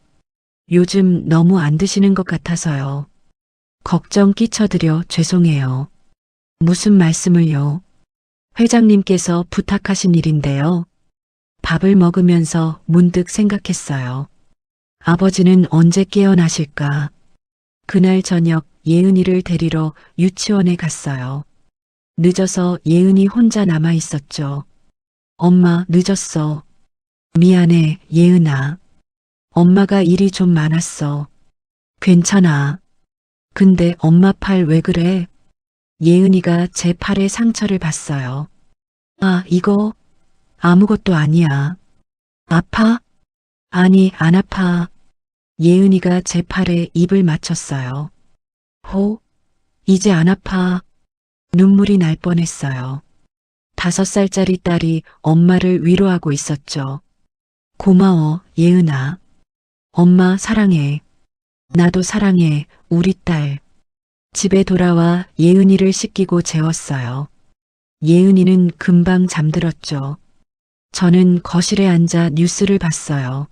요즘 너무 안 드시는 것 같아서요. 걱정 끼쳐드려 죄송해요. 무슨 말씀을요? 회장님께서 부탁하신 일인데요. 밥을 먹으면서 문득 생각했어요. 아버지는 언제 깨어나실까? 그날 저녁 예은이를 데리러 유치원에 갔어요. 늦어서 예은이 혼자 남아 있었죠. 엄마, 늦었어. 미안해, 예은아. 엄마가 일이 좀 많았어. 괜찮아. 근데 엄마 팔 왜 그래? 예은이가 제 팔에 상처를 봤어요. 아, 이거 아무것도 아니야. 아파? 아니, 안 아파. 예은이가 제 팔에 입을 맞췄어요. 이제 안 아파. 눈물이 날 뻔했어요. 5살짜리 딸이 엄마를 위로하고 있었죠. 고마워, 예은아. 엄마 사랑해. 나도 사랑해, 우리 딸. 집에 돌아와 예은이를 씻기고 재웠어요. 예은이는 금방 잠들었죠. 저는 거실에 앉아 뉴스를 봤어요.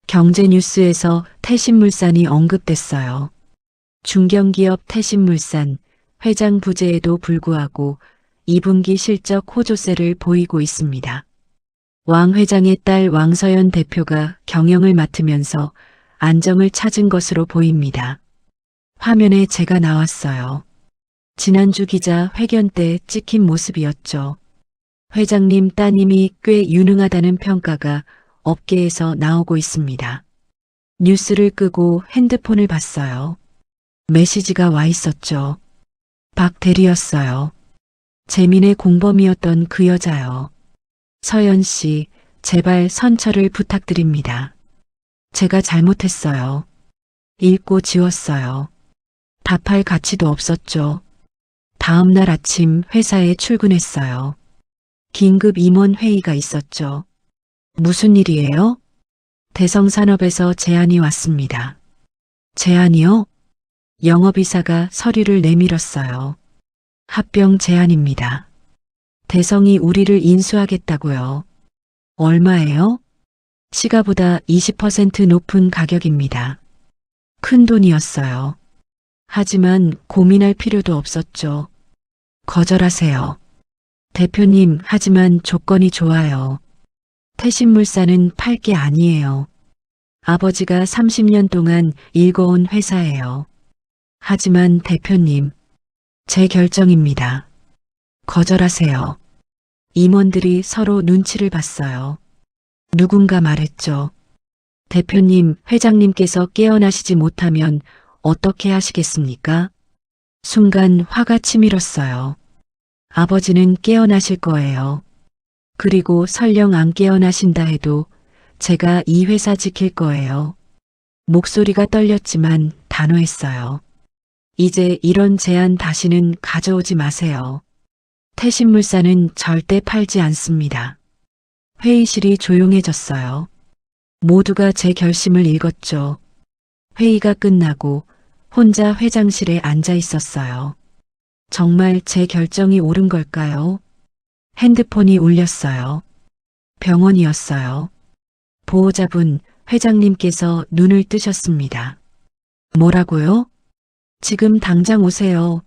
경제 뉴스에서 태신물산이 언급됐어요. 중견기업 태신물산 회장 부재에도 불구하고 2분기 실적 호조세를 보이고 있습니다. 왕 회장의 딸 왕서연 대표가 경영을 맡으면서 안정을 찾은 것으로 보입니다. 화면에 제가 나왔어요. 지난주 기자 회견 때 찍힌 모습이었죠. 회장님 따님이 꽤 유능하다는 평가가 업계에서 나오고 있습니다. 뉴스를 끄고 핸드폰을 봤어요. 메시지가 와 있었죠. 박 대리였어요. 재민의 공범이었던 그 여자요. 서연 씨, 제발 선처를 부탁드립니다. 제가 잘못했어요. 읽고 지웠어요. 답할 가치도 없었죠. 다음 날 아침 회사에 출근했어요. 긴급 임원 회의가 있었죠. 무슨 일이에요? 대성산업에서 제안이 왔습니다. 제안이요? 영업이사가 서류를 내밀었어요. 합병 제안입니다. 대성이 우리를 인수하겠다고요. 얼마예요? 시가보다 20% 높은 가격입니다. 큰 돈이었어요. 하지만 고민할 필요도 없었죠. 거절하세요. 대표님, 하지만 조건이 좋아요. 태신물산은 팔 게 아니에요. 아버지가 30년 동안 일궈온 회사예요. 하지만 대표님, 제 결정입니다. 거절하세요. 임원들이 서로 눈치를 봤어요. 누군가 말했죠. 대표님, 회장님께서 깨어나시지 못하면 어떻게 하시겠습니까? 순간 화가 치밀었어요. 아버지는 깨어나실 거예요. 그리고 설령 안 깨어나신다 해도 제가 이 회사 지킬 거예요. 목소리가 떨렸지만 단호했어요. 이제 이런 제안 다시는 가져오지 마세요. 태신물산은 절대 팔지 않습니다. 회의실이 조용해졌어요. 모두가 제 결심을 읽었죠. 회의가 끝나고 혼자 회장실에 앉아 있었어요. 정말 제 결정이 옳은 걸까요? 핸드폰이 울렸어요. 병원이었어요. 보호자분, 회장님께서 눈을 뜨셨습니다. 뭐라고요? 지금 당장 오세요.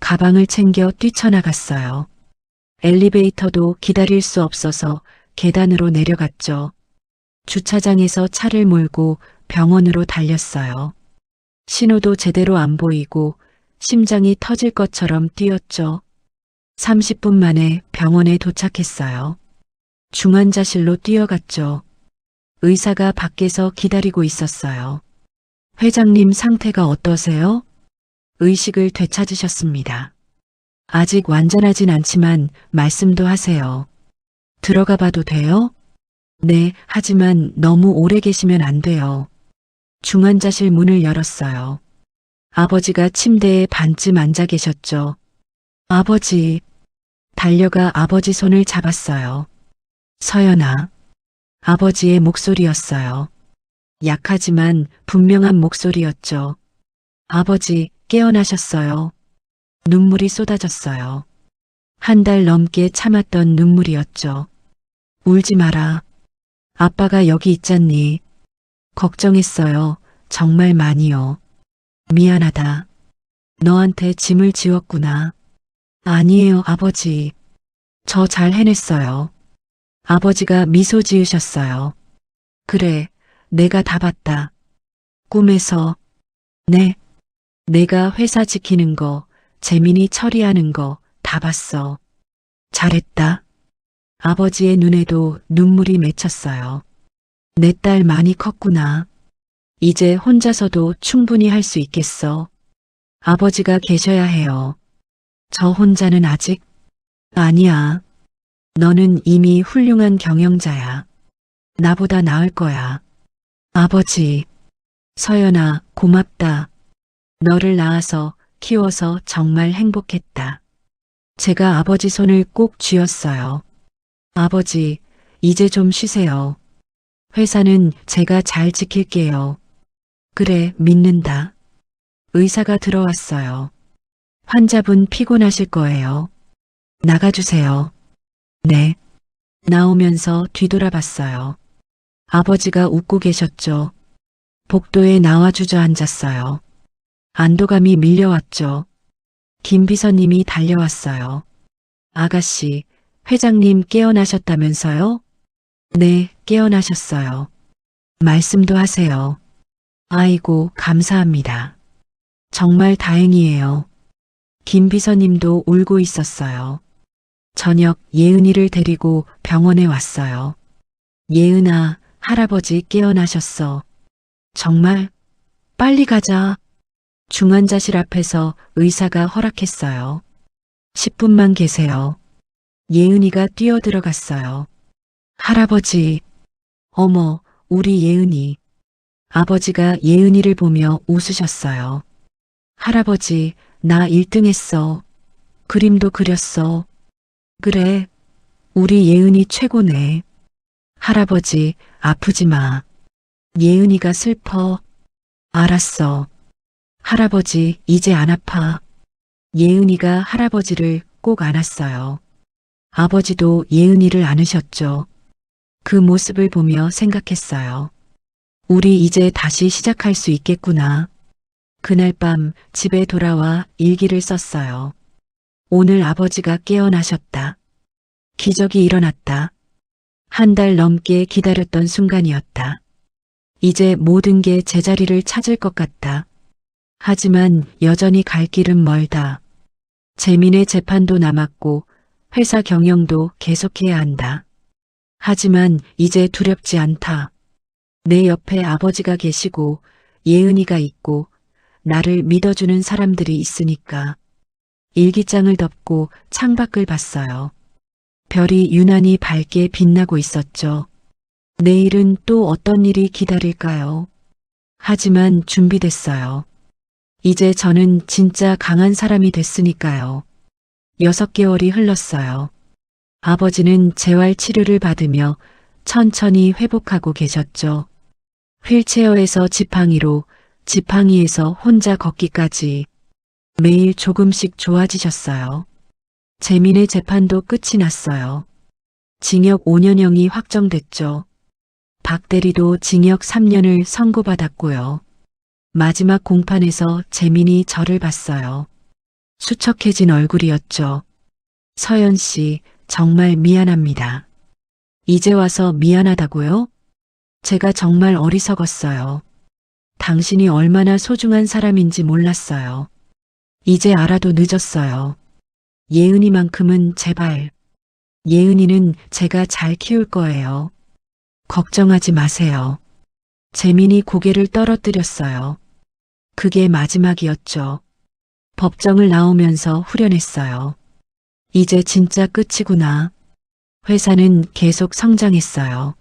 가방을 챙겨 뛰쳐나갔어요. 엘리베이터도 기다릴 수 없어서 계단으로 내려갔죠. 주차장에서 차를 몰고 병원으로 달렸어요. 신호도 제대로 안 보이고 심장이 터질 것처럼 뛰었죠. 30분 만에 병원에 도착했어요. 중환자실로 뛰어갔죠. 의사가 밖에서 기다리고 있었어요. 회장님 상태가 어떠세요? 의식을 되찾으셨습니다. 아직 완전하진 않지만 말씀도 하세요. 들어가 봐도 돼요? 네, 하지만 너무 오래 계시면 안 돼요. 중환자실 문을 열었어요. 아버지가 침대에 반쯤 앉아 계셨죠. 아버지. 달려가 아버지 손을 잡았어요. 서연아. 아버지의 목소리였어요. 약하지만 분명한 목소리였죠. 아버지, 깨어나셨어요. 눈물이 쏟아졌어요. 한 달 넘게 참았던 눈물이었죠. 울지 마라. 아빠가 여기 있잖니. 걱정했어요. 정말 많이요. 미안하다. 너한테 짐을 지웠구나. 아니에요, 아버지. 저 잘 해냈어요. 아버지가 미소 지으셨어요. 그래, 내가 다 봤다. 꿈에서. 네. 내가 회사 지키는 거, 재민이 처리하는 거 다 봤어. 잘했다. 아버지의 눈에도 눈물이 맺혔어요. 내 딸 많이 컸구나. 이제 혼자서도 충분히 할 수 있겠어. 아버지가 계셔야 해요. 저 혼자는 아직. 아니야. 너는 이미 훌륭한 경영자야. 나보다 나을 거야. 아버지. 서연아, 고맙다. 너를 낳아서 키워서 정말 행복했다. 제가 아버지 손을 꼭 쥐었어요. 아버지, 이제 좀 쉬세요. 회사는 제가 잘 지킬게요. 그래, 믿는다. 의사가 들어왔어요. 환자분 피곤하실 거예요. 나가주세요. 네. 나오면서 뒤돌아봤어요. 아버지가 웃고 계셨죠. 복도에 나와 주저앉았어요. 안도감이 밀려왔죠. 김 비서님이 달려왔어요. 아가씨, 회장님 깨어나셨다면서요? 네, 깨어나셨어요. 말씀도 하세요. 아이고, 감사합니다. 정말 다행이에요. 김 비서님도 울고 있었어요. 저녁 예은이를 데리고 병원에 왔어요. 예은아, 할아버지 깨어나셨어. 정말? 빨리 가자. 중환자실 앞에서 의사가 허락했어요. 10분만 계세요. 예은이가 뛰어들어갔어요. 할아버지. 어머, 우리 예은이. 아버지가 예은이를 보며 웃으셨어요. 할아버지, 나 1등 했어. 그림도 그렸어. 그래, 우리 예은이 최고네. 할아버지, 아프지 마. 예은이가 슬퍼. 알았어. 할아버지, 이제 안 아파. 예은이가 할아버지를 꼭 안았어요. 아버지도 예은이를 안으셨죠. 그 모습을 보며 생각했어요. 우리 이제 다시 시작할 수 있겠구나. 그날 밤 집에 돌아와 일기를 썼어요. 오늘 아버지가 깨어나셨다. 기적이 일어났다. 한 달 넘게 기다렸던 순간이었다. 이제 모든 게 제자리를 찾을 것 같다. 하지만 여전히 갈 길은 멀다. 재민의 재판도 남았고 회사 경영도 계속해야 한다. 하지만 이제 두렵지 않다. 내 옆에 아버지가 계시고 예은이가 있고 나를 믿어주는 사람들이 있으니까. 일기장을 덮고 창밖을 봤어요. 별이 유난히 밝게 빛나고 있었죠. 내일은 또 어떤 일이 기다릴까요? 하지만 준비됐어요. 이제 저는 진짜 강한 사람이 됐으니까요. 6개월이 흘렀어요. 아버지는 재활 치료를 받으며 천천히 회복하고 계셨죠. 휠체어에서 지팡이로, 지팡이에서 혼자 걷기까지 매일 조금씩 좋아지셨어요. 재민의 재판도 끝이 났어요. 징역 5년형이 확정됐죠. 박 대리도 징역 3년을 선고받았고요. 마지막 공판에서 재민이 저를 봤어요. 수척해진 얼굴이었죠. 서연 씨, 정말 미안합니다. 이제 와서 미안하다고요? 제가 정말 어리석었어요. 당신이 얼마나 소중한 사람인지 몰랐어요. 이제 알아도 늦었어요. 예은이만큼은 제발. 예은이는 제가 잘 키울 거예요. 걱정하지 마세요. 재민이 고개를 떨어뜨렸어요. 그게 마지막이었죠. 법정을 나오면서 후련했어요. 이제 진짜 끝이구나. 회사는 계속 성장했어요.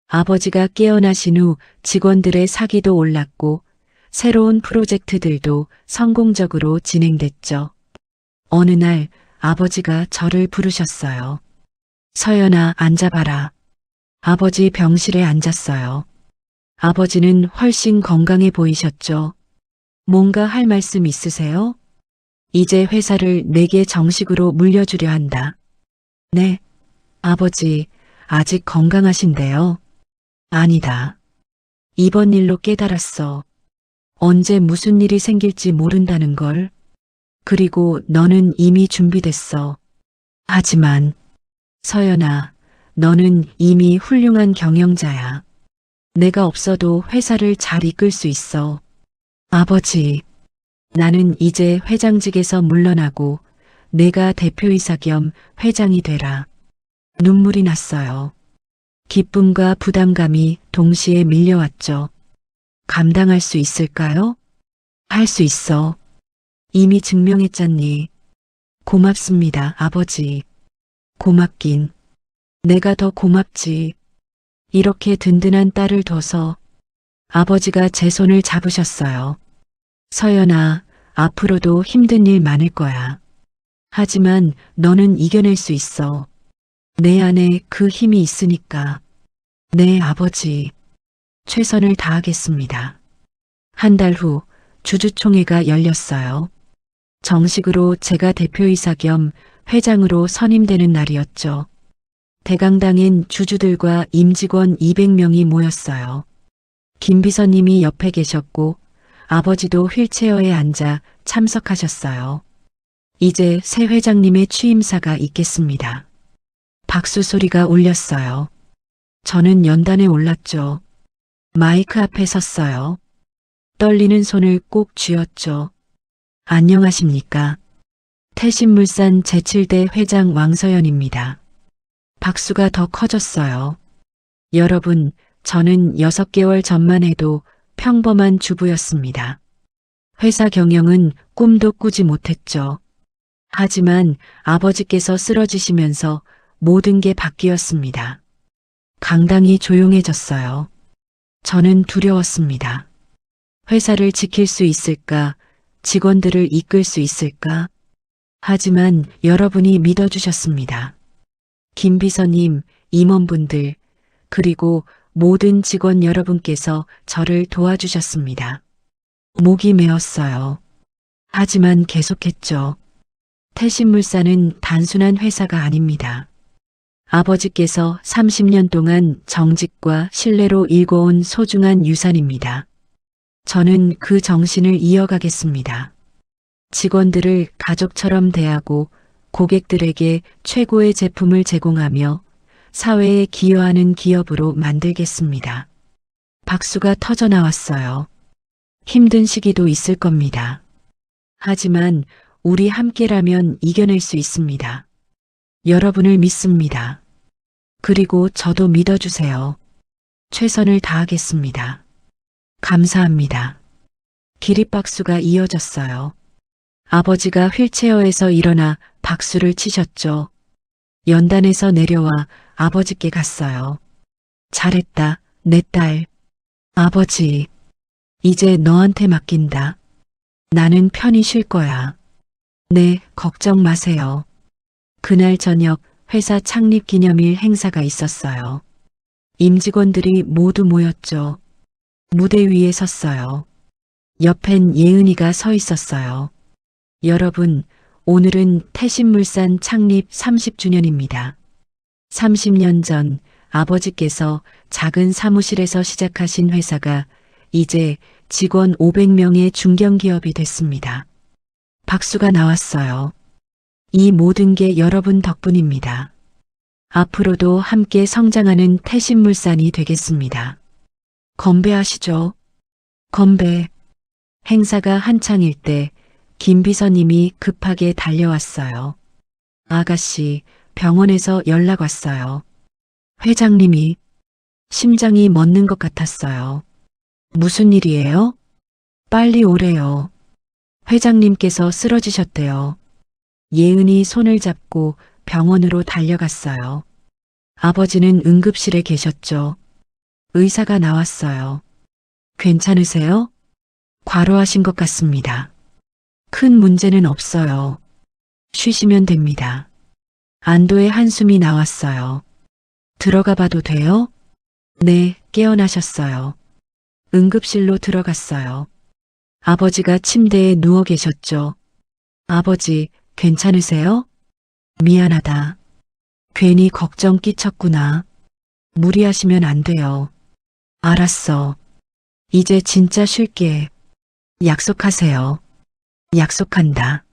아버지가 깨어나신 후 직원들의 사기도 올랐고 새로운 프로젝트들도 성공적으로 진행됐죠. 어느 날 아버지가 저를 부르셨어요. 서연아, 앉아봐라. 아버지 병실에 앉았어요. 아버지는 훨씬 건강해 보이셨죠. 뭔가 할 말씀 있으세요? 이제 회사를 내게 정식으로 물려주려 한다. 네. 아버지, 아직 건강하신데요? 아니다. 이번 일로 깨달았어. 언제 무슨 일이 생길지 모른다는 걸. 그리고 너는 이미 준비됐어. 하지만, 서연아, 너는 이미 훌륭한 경영자야. 내가 없어도 회사를 잘 이끌 수 있어. 아버지, 나는 이제 회장직에서 물러나고 내가 대표이사 겸 회장이 되라. 눈물이 났어요. 기쁨과 부담감이 동시에 밀려왔죠. 감당할 수 있을까요? 할 수 있어. 이미 증명했잖니. 고맙습니다, 아버지. 고맙긴. 내가 더 고맙지. 이렇게 든든한 딸을 둬서. 아버지가 제 손을 잡으셨어요. 서연아, 앞으로도 힘든 일 많을 거야. 하지만 너는 이겨낼 수 있어. 내 안에 그 힘이 있으니까. 네, 아버지. 최선을 다하겠습니다. 한 달 후 주주총회가 열렸어요. 정식으로 제가 대표이사 겸 회장으로 선임되는 날이었죠. 대강당엔 주주들과 임직원 200명이 모였어요. 김 비서님이 옆에 계셨고 아버지도 휠체어에 앉아 참석하셨어요. 이제 새 회장님의 취임사가 있겠습니다. 박수 소리가 울렸어요. 저는 연단에 올랐죠. 마이크 앞에 섰어요. 떨리는 손을 꼭 쥐었죠. 안녕하십니까. 태신물산 제7대 회장 왕서연입니다. 박수가 더 커졌어요. 여러분, 저는 6개월 전만 해도 평범한 주부였습니다. 회사 경영은 꿈도 꾸지 못했죠. 하지만 아버지께서 쓰러지시면서 모든 게 바뀌었습니다. 강당이 조용해졌어요. 저는 두려웠습니다. 회사를 지킬 수 있을까? 직원들을 이끌 수 있을까? 하지만 여러분이 믿어주셨습니다. 김 비서님, 임원분들, 그리고 모든 직원 여러분께서 저를 도와주셨습니다. 목이 메었어요. 하지만 계속했죠. 태신물산은 단순한 회사가 아닙니다. 아버지께서 30년 동안 정직과 신뢰로 일궈온 소중한 유산입니다. 저는 그 정신을 이어가겠습니다. 직원들을 가족처럼 대하고 고객들에게 최고의 제품을 제공하며 사회에 기여하는 기업으로 만들겠습니다. 박수가 터져 나왔어요. 힘든 시기도 있을 겁니다. 하지만 우리 함께라면 이겨낼 수 있습니다. 여러분을 믿습니다. 그리고 저도 믿어주세요. 최선을 다하겠습니다. 감사합니다. 기립박수가 이어졌어요. 아버지가 휠체어에서 일어나 박수를 치셨죠. 연단에서 내려와 아버지께 갔어요. 잘했다, 내 딸. 아버지, 이제 너한테 맡긴다. 나는 편히 쉴 거야. 네, 걱정 마세요. 그날 저녁 회사 창립 기념일 행사가 있었어요. 임직원들이 모두 모였죠. 무대 위에 섰어요. 옆엔 예은이가 서 있었어요. 여러분, 오늘은 태신물산 창립 30주년입니다. 30년 전 아버지께서 작은 사무실에서 시작하신 회사가 이제 직원 500명의 중견기업이 됐습니다. 박수가 나왔어요. 이 모든 게 여러분 덕분입니다. 앞으로도 함께 성장하는 태신물산이 되겠습니다. 건배하시죠. 건배. 행사가 한창일 때 김 비서님이 급하게 달려왔어요. 아가씨, 병원에서 연락 왔어요. 회장님이 심장이 멎는 것 같았어요. 무슨 일이에요? 빨리 오래요. 회장님께서 쓰러지셨대요. 예은이 손을 잡고 병원으로 달려갔어요. 아버지는 응급실에 계셨죠. 의사가 나왔어요. 괜찮으세요? 과로하신 것 같습니다. 큰 문제는 없어요. 쉬시면 됩니다. 안도의 한숨이 나왔어요. 들어가 봐도 돼요? 네, 깨어나셨어요. 응급실로 들어갔어요. 아버지가 침대에 누워 계셨죠. 아버지, 괜찮으세요? 미안하다. 괜히 걱정 끼쳤구나. 무리하시면 안 돼요. 알았어. 이제 진짜 쉴게. 약속하세요. 약속한다.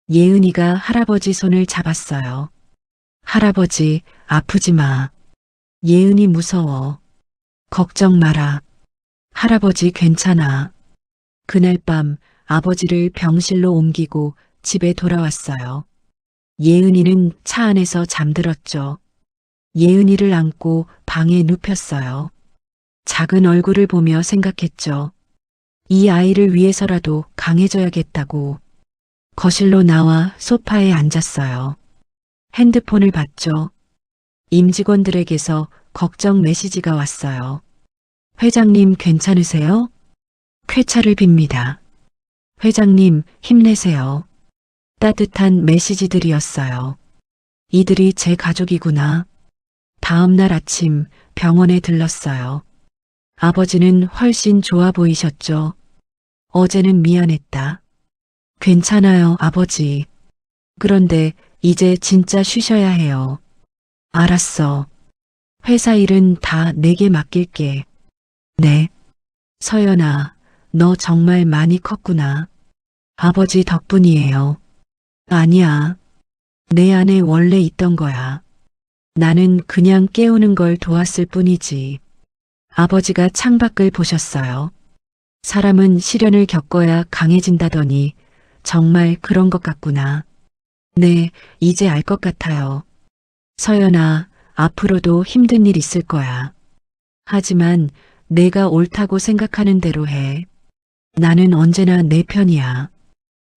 예은이가 할아버지 손을 잡았어요. 할아버지, 아프지 마. 예은이 무서워. 걱정 마라. 할아버지 괜찮아. 그날 밤 아버지를 병실로 옮기고 집에 돌아왔어요. 예은이는 차 안에서 잠들었죠. 예은이를 안고 방에 눕혔어요. 작은 얼굴을 보며 생각했죠. 이 아이를 위해서라도 강해져야겠다고. 거실로 나와 소파에 앉았어요. 핸드폰을 봤죠. 임직원들에게서 걱정 메시지가 왔어요. 회장님 괜찮으세요? 쾌차를 빕니다. 회장님 힘내세요. 따뜻한 메시지들이었어요. 이들이 제 가족이구나. 다음 날 아침 병원에 들렀어요. 아버지는 훨씬 좋아 보이셨죠. 어제는 미안했다. 괜찮아요, 아버지. 그런데 이제 진짜 쉬셔야 해요. 알았어. 회사 일은 다 내게 맡길게. 네. 서연아, 너 정말 많이 컸구나. 아버지 덕분이에요. 아니야. 내 안에 원래 있던 거야. 나는 그냥 깨우는 걸 도왔을 뿐이지. 아버지가 창밖을 보셨어요. 사람은 시련을 겪어야 강해진다더니 정말 그런 것 같구나. 네, 이제 알 것 같아요. 서연아, 앞으로도 힘든 일 있을 거야. 하지만 내가 옳다고 생각하는 대로 해. 나는 언제나 내 편이야.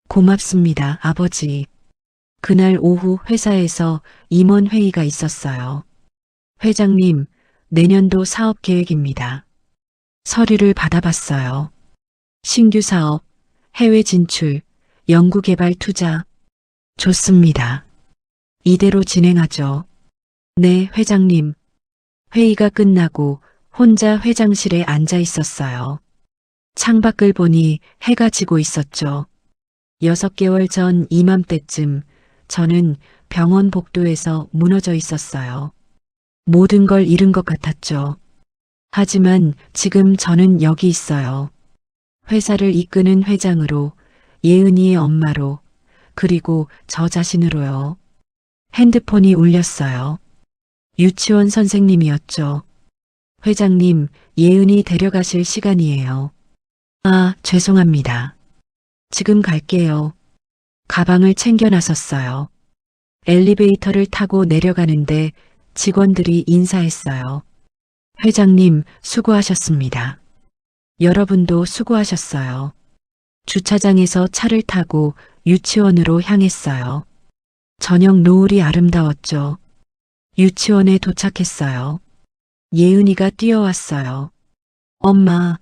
고맙습니다, 아버지. 그날 오후 회사에서 임원회의가 있었어요. 회장님, 내년도 사업 계획입니다. 서류를 받아봤어요. 신규 사업, 해외 진출, 연구개발 투자. 좋습니다. 이대로 진행하죠. 네, 회장님. 회의가 끝나고 혼자 회장실에 앉아 있었어요. 창밖을 보니 해가 지고 있었죠. 6개월 전 이맘때쯤 저는 병원 복도에서 무너져 있었어요. 모든 걸 잃은 것 같았죠. 하지만 지금 저는 여기 있어요. 회사를 이끄는 회장으로, 예은이의 엄마로, 그리고 저 자신으로요. 핸드폰이 울렸어요. 유치원 선생님이었죠. 회장님, 예은이 데려가실 시간이에요. 아, 죄송합니다. 지금 갈게요. 가방을 챙겨 나섰어요. 엘리베이터를 타고 내려가는데 직원들이 인사했어요. 회장님, 수고하셨습니다. 여러분도 수고하셨어요. 주차장에서 차를 타고 유치원으로 향했어요. 저녁 노을이 아름다웠죠. 유치원에 도착했어요. 예은이가 뛰어왔어요. 엄마,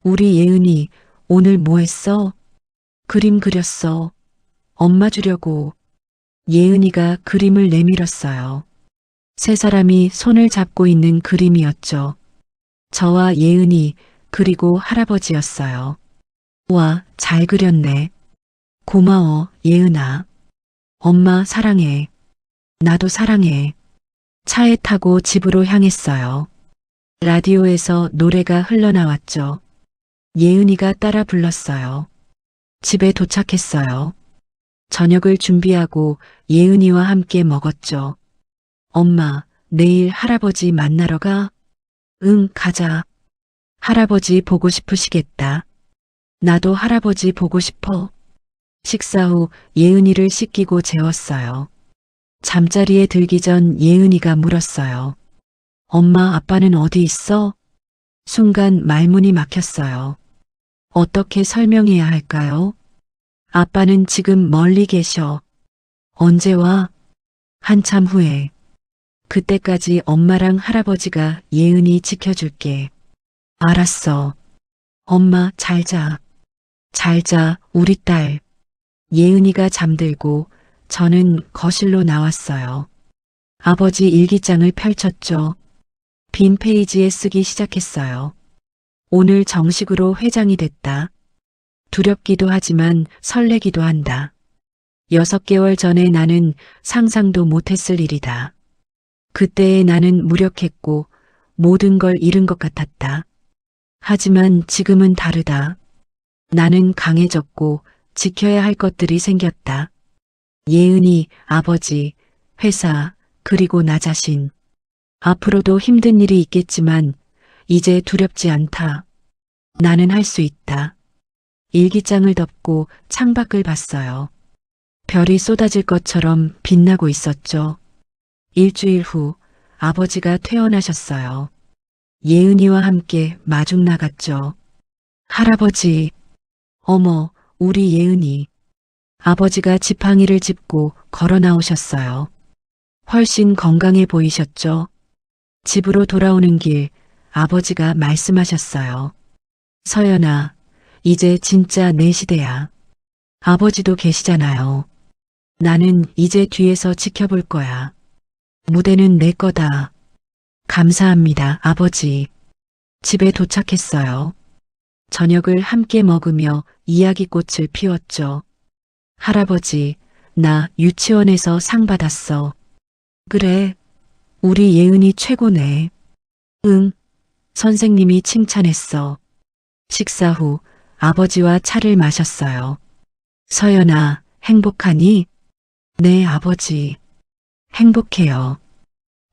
우리 예은이 오늘 뭐 했어? 그림 그렸어. 엄마 주려고. 예은이가 그림을 내밀었어요. 세 사람이 손을 잡고 있는 그림이었죠. 저와 예은이 그리고 할아버지였어요. 와, 잘 그렸네. 고마워, 예은아. 엄마 사랑해. 나도 사랑해. 차에 타고 집으로 향했어요. 라디오에서 노래가 흘러나왔죠. 예은이가 따라 불렀어요. 집에 도착했어요. 저녁을 준비하고 예은이와 함께 먹었죠. 엄마, 내일 할아버지 만나러 가? 응, 가자. 할아버지 보고 싶으시겠다. 나도 할아버지 보고 싶어. 식사 후 예은이를 씻기고 재웠어요. 잠자리에 들기 전 예은이가 물었어요. 엄마, 아빠는 어디 있어? 순간 말문이 막혔어요. 어떻게 설명해야 할까요? 아빠는 지금 멀리 계셔. 언제 와? 한참 후에. 그때까지 엄마랑 할아버지가 예은이 지켜줄게. 알았어. 엄마, 잘 자. 잘 자, 우리 딸. 예은이가 잠들고 저는 거실로 나왔어요. 아버지 일기장을 펼쳤죠. 빈 페이지에 쓰기 시작했어요. 오늘 정식으로 회장이 됐다. 두렵기도 하지만 설레기도 한다. 6개월 전에 나는 상상도 못했을 일이다. 그때의 나는 무력했고 모든 걸 잃은 것 같았다. 하지만 지금은 다르다. 나는 강해졌고 지켜야 할 것들이 생겼다. 예은이, 아버지, 회사, 그리고 나 자신. 앞으로도 힘든 일이 있겠지만 이제 두렵지 않다. 나는 할 수 있다. 일기장을 덮고 창밖을 봤어요. 별이 쏟아질 것처럼 빛나고 있었죠. 일주일 후 아버지가 퇴원하셨어요. 예은이와 함께 마중 나갔죠. 할아버지, 어머, 우리 예은이. 아버지가 지팡이를 짚고 걸어 나오셨어요. 훨씬 건강해 보이셨죠? 집으로 돌아오는 길 아버지가 말씀하셨어요. 서연아, 이제 진짜 내 시대야. 아버지도 계시잖아요. 나는 이제 뒤에서 지켜볼 거야. 무대는 내 거다. 감사합니다, 아버지. 집에 도착했어요. 저녁을 함께 먹으며 이야기꽃을 피웠죠. 할아버지, 나 유치원에서 상 받았어. 그래, 우리 예은이 최고네. 응, 선생님이 칭찬했어. 식사 후 아버지와 차를 마셨어요. 서연아, 행복하니? 네, 아버지. 행복해요.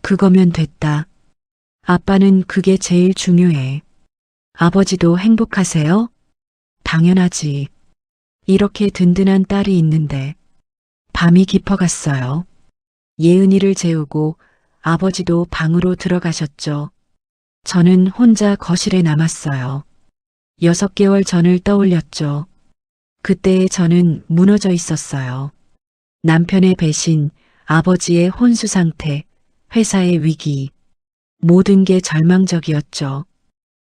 그거면 됐다. 아빠는 그게 제일 중요해. 아버지도 행복하세요? 당연하지. 이렇게 든든한 딸이 있는데. 밤이 깊어갔어요. 예은이를 재우고 아버지도 방으로 들어가셨죠. 저는 혼자 거실에 남았어요. 6개월 전을 떠올렸죠. 그때의 저는 무너져 있었어요. 남편의 배신, 아버지의 혼수 상태, 회사의 위기. 모든 게 절망적이었죠.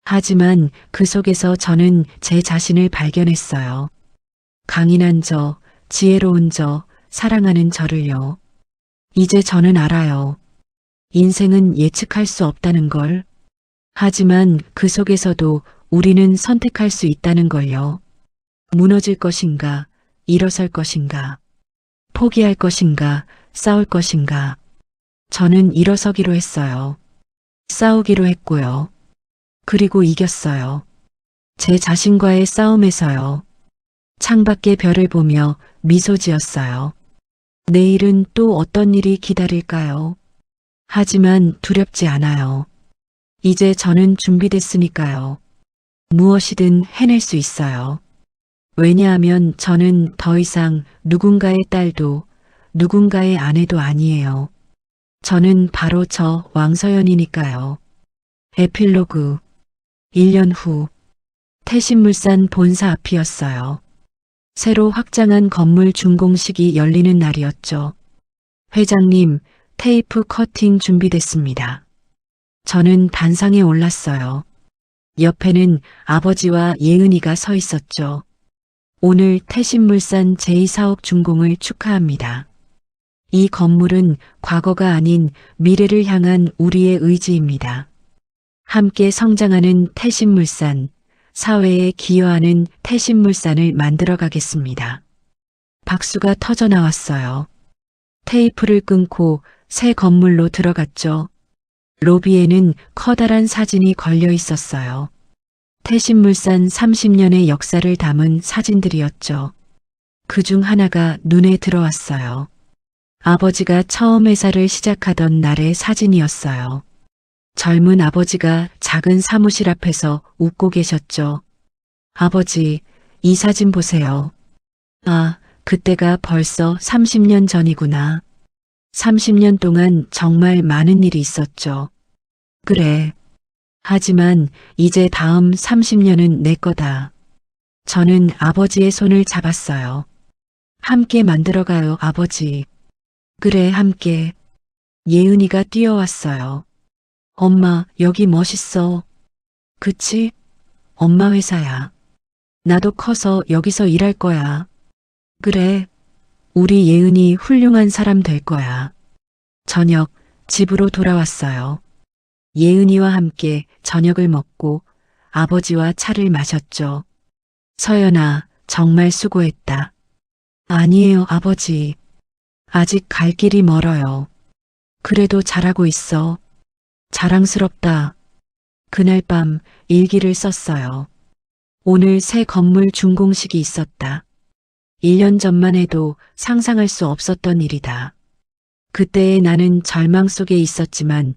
하지만 그 속에서 저는 제 자신을 발견했어요. 강인한 저, 지혜로운 저, 사랑하는 저를요. 이제 저는 알아요. 인생은 예측할 수 없다는 걸. 하지만 그 속에서도 우리는 선택할 수 있다는 걸요. 무너질 것인가, 일어설 것인가, 포기할 것인가, 싸울 것인가. 저는 일어서기로 했어요. 싸우기로 했고요. 그리고 이겼어요. 제 자신과의 싸움에서요. 창밖의 별을 보며 미소 지었어요. 내일은 또 어떤 일이 기다릴까요? 하지만 두렵지 않아요. 이제 저는 준비됐으니까요. 무엇이든 해낼 수 있어요. 왜냐하면 저는 더 이상 누군가의 딸도 누군가의 아내도 아니에요. 저는 바로 저 왕서연이니까요. 에필로그 1년 후 태신물산 본사 앞이었어요. 새로 확장한 건물 준공식이 열리는 날이었죠. 회장님, 테이프 커팅 준비됐습니다. 저는 단상에 올랐어요. 옆에는 아버지와 예은이가 서 있었죠. 오늘 태신물산 제2사업 준공을 축하합니다. 이 건물은 과거가 아닌 미래를 향한 우리의 의지입니다. 함께 성장하는 태신물산, 사회에 기여하는 태신물산을 만들어 가겠습니다. 박수가 터져 나왔어요. 테이프를 끊고 새 건물로 들어갔죠. 로비에는 커다란 사진이 걸려 있었어요. 태신물산 30년의 역사를 담은 사진들이었죠. 그중 하나가 눈에 들어왔어요. 아버지가 처음 회사를 시작하던 날의 사진이었어요. 젊은 아버지가 작은 사무실 앞에서 웃고 계셨죠. 아버지, 이 사진 보세요. 아, 그때가 벌써 30년 전이구나. 30년 동안 정말 많은 일이 있었죠. 그래. 하지만 이제 다음 30년은 내 거다. 저는 아버지의 손을 잡았어요. 함께 만들어가요, 아버지. 그래, 함께. 예은이가 뛰어왔어요. 엄마, 여기 멋있어. 그치? 엄마 회사야. 나도 커서 여기서 일할 거야. 그래. 우리 예은이 훌륭한 사람 될 거야. 저녁, 집으로 돌아왔어요. 예은이와 함께 저녁을 먹고 아버지와 차를 마셨죠. 서연아, 정말 수고했다. 아니에요, 아버지. 아직 갈 길이 멀어요. 그래도 잘하고 있어. 자랑스럽다. 그날 밤 일기를 썼어요. 오늘 새 건물 준공식이 있었다. 1년 전만 해도 상상할 수 없었던 일이다. 그때의 나는 절망 속에 있었지만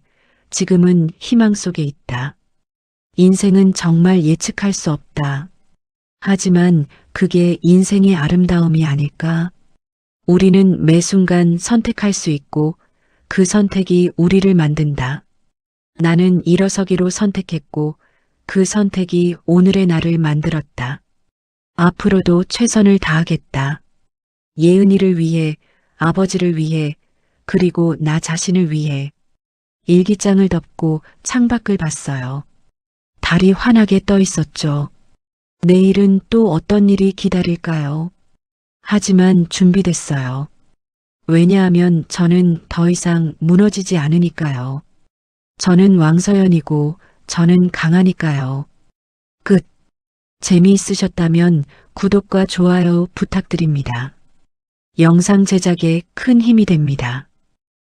지금은 희망 속에 있다. 인생은 정말 예측할 수 없다. 하지만 그게 인생의 아름다움이 아닐까? 우리는 매 순간 선택할 수 있고 그 선택이 우리를 만든다. 나는 일어서기로 선택했고 그 선택이 오늘의 나를 만들었다. 앞으로도 최선을 다하겠다. 예은이를 위해, 아버지를 위해, 그리고 나 자신을 위해. 일기장을 덮고 창밖을 봤어요. 달이 환하게 떠 있었죠. 내일은 또 어떤 일이 기다릴까요? 하지만 준비됐어요. 왜냐하면 저는 더 이상 무너지지 않으니까요. 저는 왕서연이고 저는 강하니까요. 끝. 재미있으셨다면 구독과 좋아요 부탁드립니다. 영상 제작에 큰 힘이 됩니다.